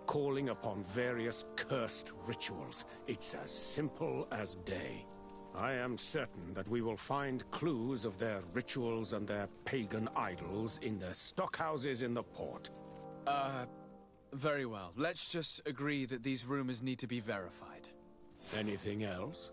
S12: calling upon various cursed rituals. It's as simple as day. I am certain that we will find clues of their rituals and their pagan idols in their stockhouses in the port.
S2: Very well. Let's just agree that these rumors need to be verified.
S12: Anything else?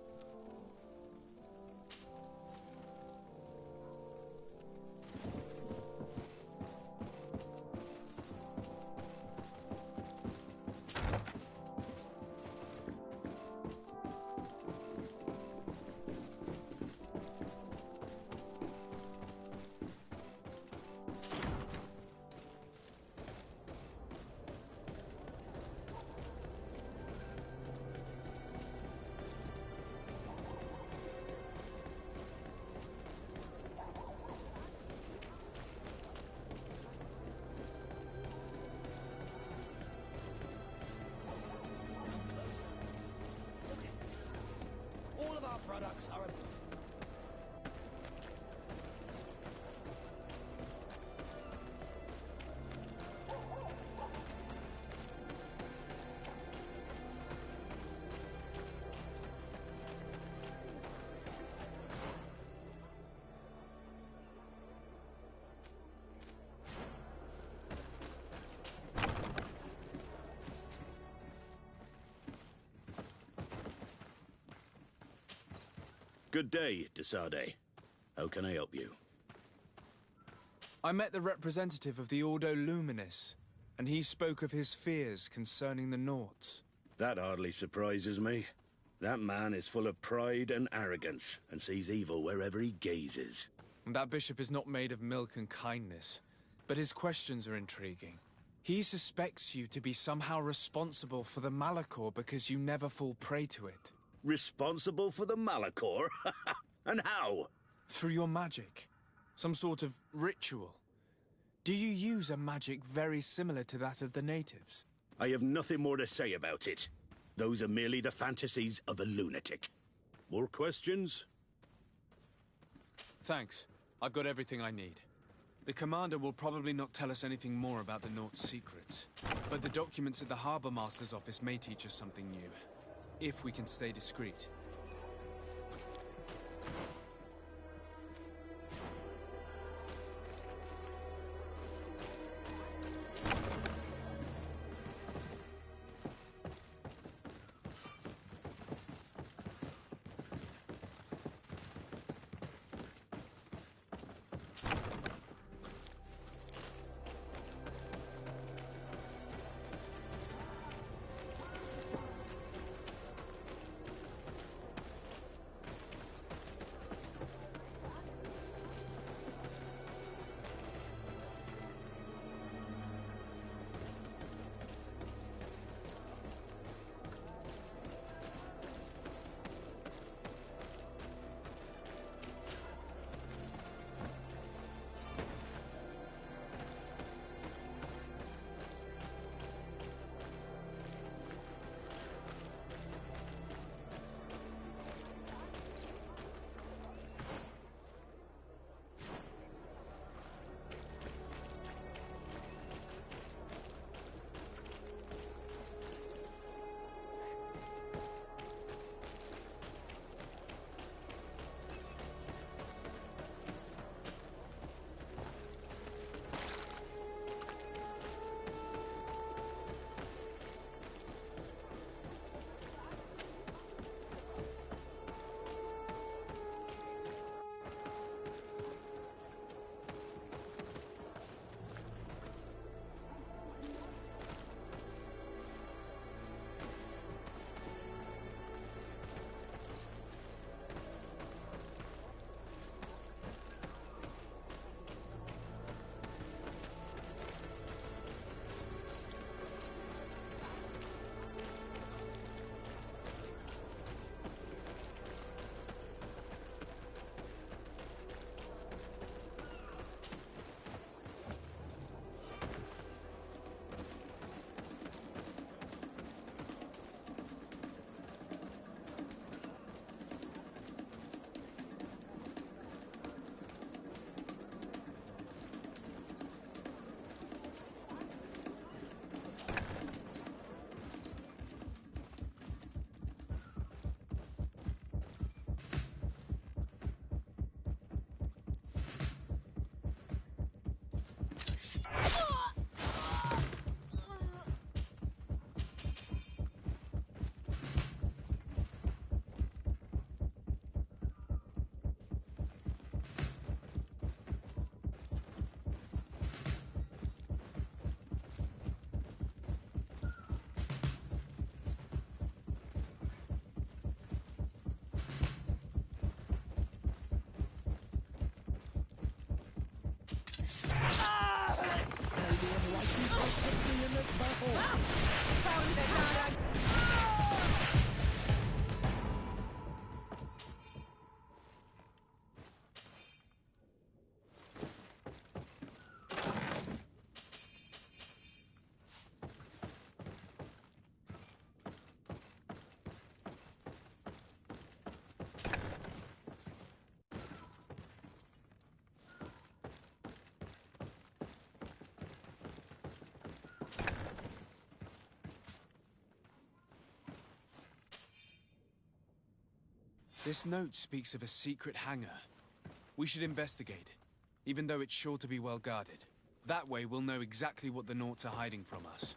S10: Products are
S12: Good day, Desade. How can I help you?
S2: I met the representative of the Ordo Luminis, and he spoke of his fears concerning the Nauts.
S12: That hardly surprises me. That man is full of pride and arrogance, and sees evil wherever he gazes.
S2: And that bishop is not made of milk and kindness, but his questions are intriguing. He suspects you to be somehow responsible for the Malachor because you never fall prey to it.
S12: Responsible for the Malachor? And how?
S2: Through your magic. Some sort of ritual. Do you use a magic very similar to that of the natives?
S12: I have nothing more to say about it. Those are merely the fantasies of a lunatic. More questions?
S2: Thanks. I've got everything I need. The commander will probably not tell us anything more about the Naught's secrets, but the documents at the Harbor Master's office may teach us something new, if we can stay discreet. This note speaks of a secret hangar. We should investigate, even though it's sure to be well guarded. That way we'll know exactly what the Naughts are hiding from us.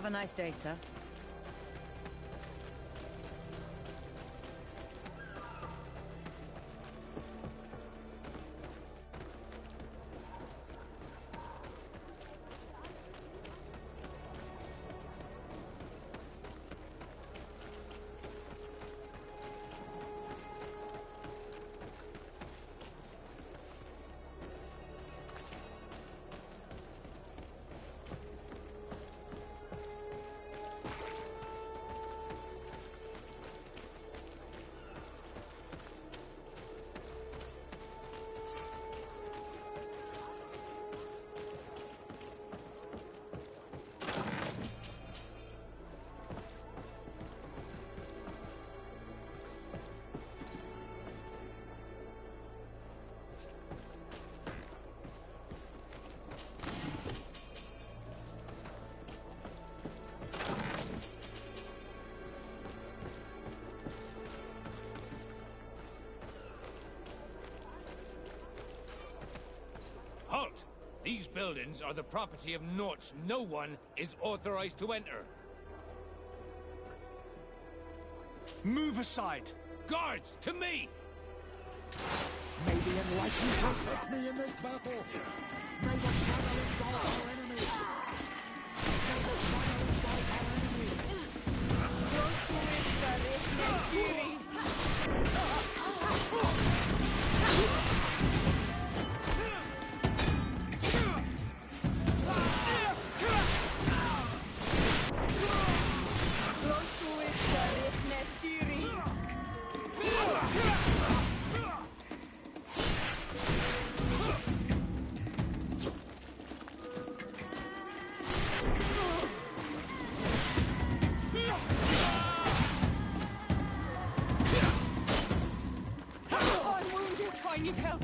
S14: Have a nice day, sir.
S15: Halt! These buildings are the property of Norts no one is authorized to enter.
S8: Move aside!
S15: Guards, to me!
S3: May the enlightened protect me in this battle! May the shadow engulf our enemies! May the shadow engulf our enemies!
S6: I need help.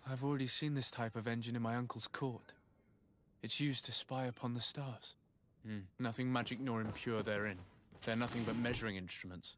S2: I've already seen this type of engine in my uncle's court. It's used to spy upon the stars. Nothing magic nor impure therein. They're nothing but measuring instruments.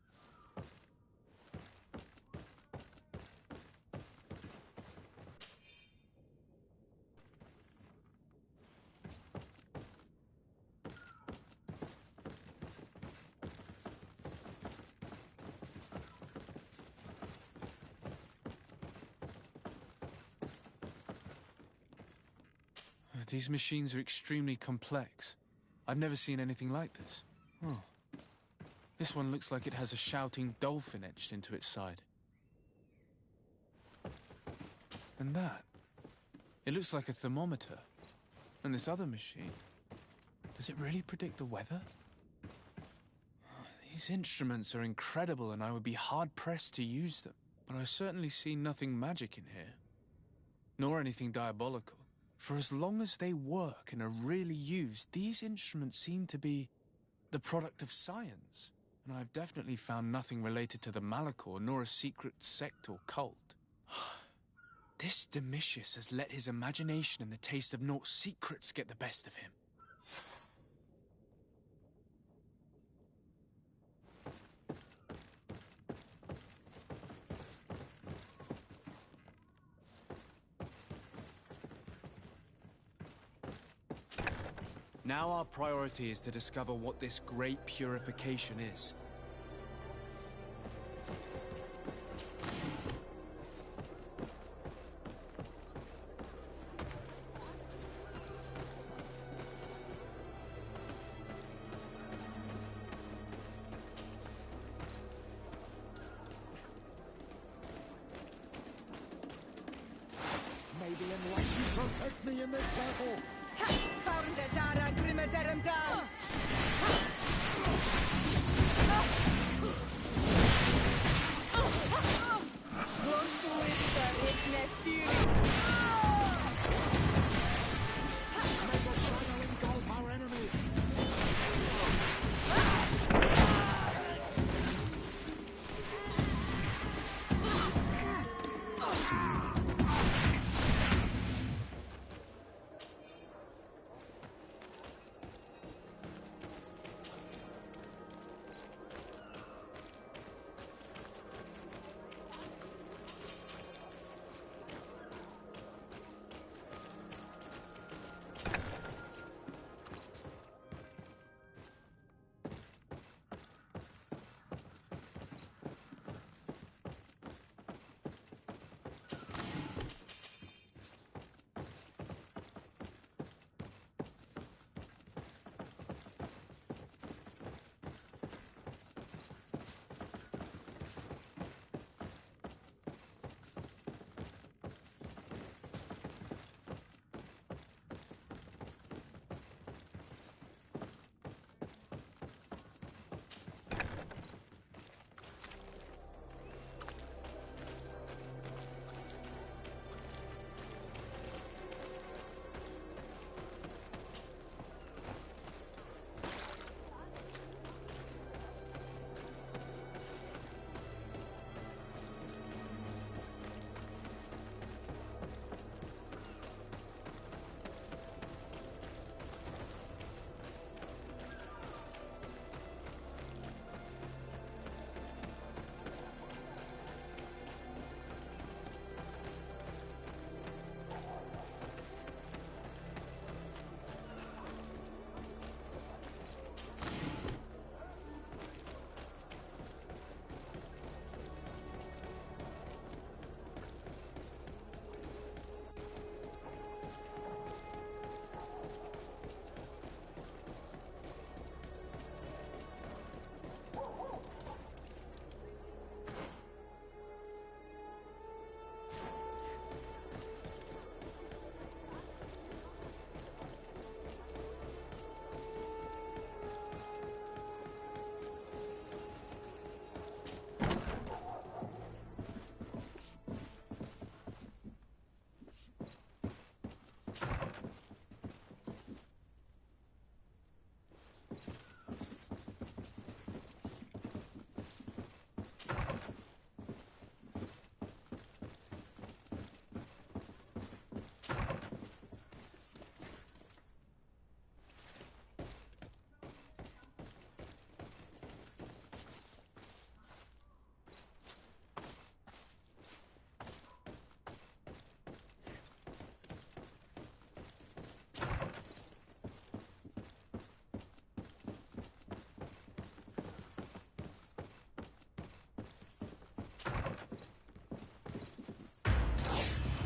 S2: These machines are extremely complex. I've never seen anything like this. Oh. This one looks like it has a shouting dolphin etched into its side. And that. It looks like a thermometer. And this other machine. Does it really predict the weather? These instruments are incredible and I would be hard-pressed to use them. But I certainly see nothing magic in here. Nor anything diabolical. For as long as they work and are really used, these instruments seem to be the product of science. And I've definitely found nothing related to the Malachor, nor a secret sect or cult. This Domitius has let his imagination and the taste of Naught's secrets get the best of him.
S8: Now our priority is to discover what this great purification is.
S3: May the enlightened protect me in this battle! May the shadow engulf our enemies!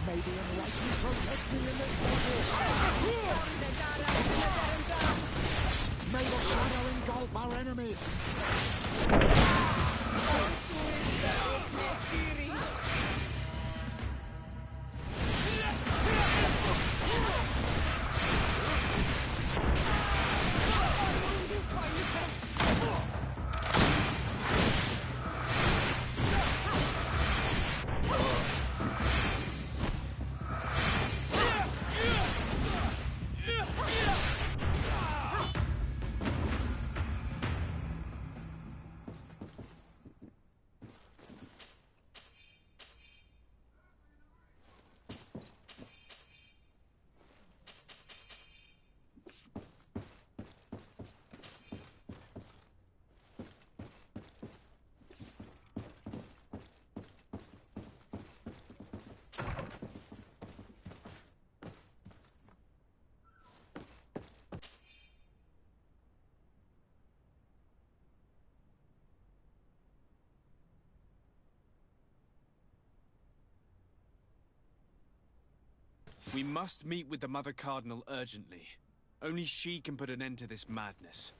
S3: May the enlightened protect me in this battle! May the shadow engulf our enemies!
S2: We must meet with the Mother Cardinal urgently. Only she can put an end to this madness.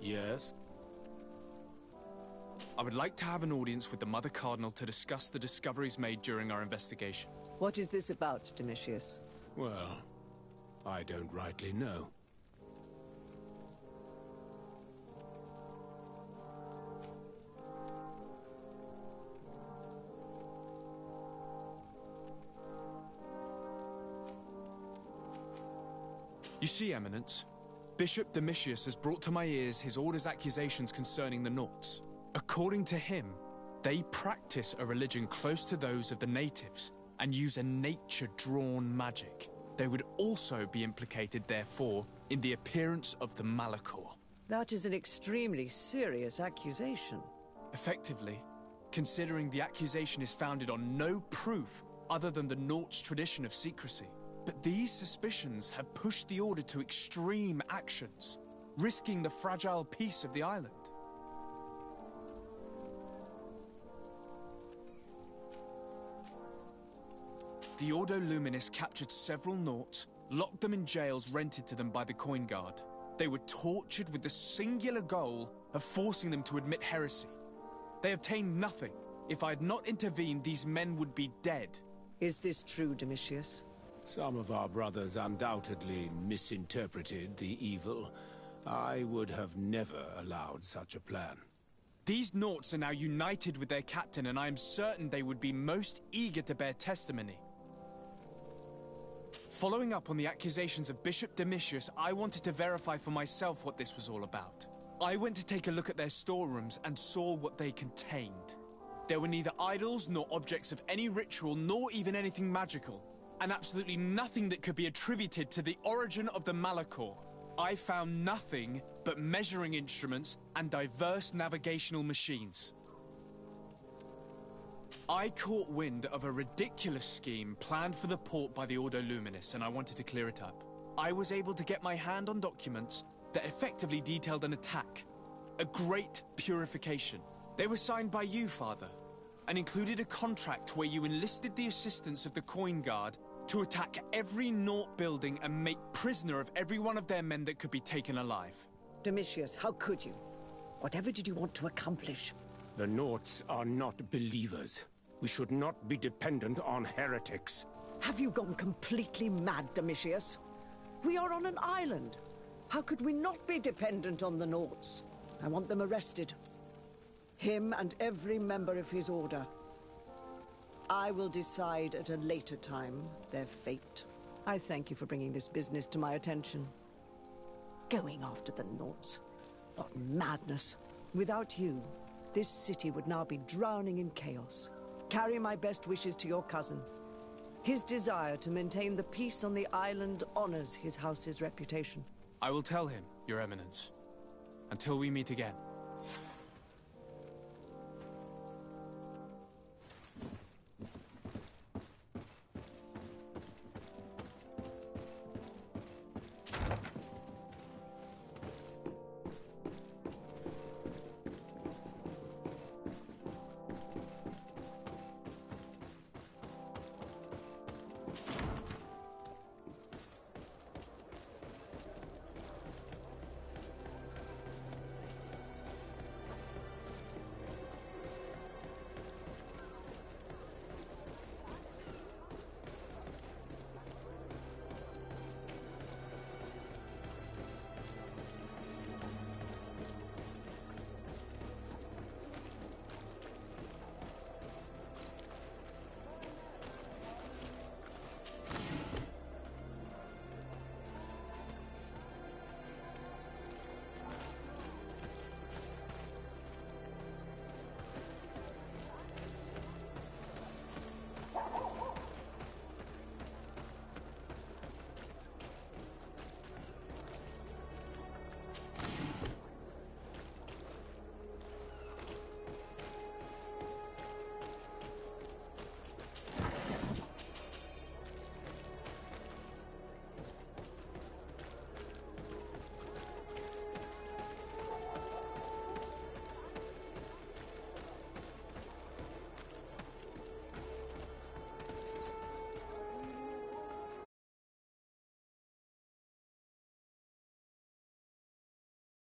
S8: Yes?
S2: I would like to have an audience with the Mother Cardinal to discuss the discoveries made during our investigation.
S14: What is this about, Domitius?
S12: Well, I don't rightly know.
S2: You see, Eminence, Bishop Domitius has brought to my ears his order's accusations concerning the Nauts. According to him, they practice a religion close to those of the natives and use a nature-drawn magic. They would also be implicated, therefore, in the appearance of the Malachor.
S14: That is an extremely serious accusation.
S2: Effectively, considering the accusation is founded on no proof other than the Nauts' tradition of secrecy. But these suspicions have pushed the Order to extreme actions, risking the fragile peace of the island. The Ordo Luminis captured several Nauts, locked them in jails rented to them by the Coin Guard. They were tortured with the singular goal of forcing them to admit heresy. They obtained nothing. If I had not intervened, these men would be dead.
S14: Is this true, Domitius?
S12: Some of our brothers undoubtedly misinterpreted the evil. I would have never allowed such a plan.
S2: These Nauts are now united with their captain, and I am certain they would be most eager to bear testimony. Following up on the accusations of Bishop Domitius, I wanted to verify for myself what this was all about. I went to take a look at their storerooms and saw what they contained. There were neither idols nor objects of any ritual, nor even anything magical, and absolutely nothing that could be attributed to the origin of the Malachor. I found nothing but measuring instruments and diverse navigational machines. I caught wind of a ridiculous scheme planned for the port by the Ordo Luminis, and I wanted to clear it up. I was able to get my hand on documents that effectively detailed an attack. A great purification. They were signed by you, Father, and included a contract where you enlisted the assistance of the Coin Guard to attack every Naught building and make prisoner of every one of their men that could be taken alive.
S14: Domitius, how could you? Whatever did you want to accomplish?
S16: The Naughts are not believers. We should not be dependent on heretics.
S14: Have you gone completely mad, Domitius? We are on an island. How could we not be dependent on the Naughts? I want them arrested. Him and every member of his order. I will decide at a later time their fate. I thank you for bringing this business to my attention. Going after the Naughts. What madness. Without you, this city would now be drowning in chaos. Carry my best wishes to your cousin. His desire to maintain the peace on the island honors his house's reputation.
S2: I will tell him, Your Eminence. Until we meet again.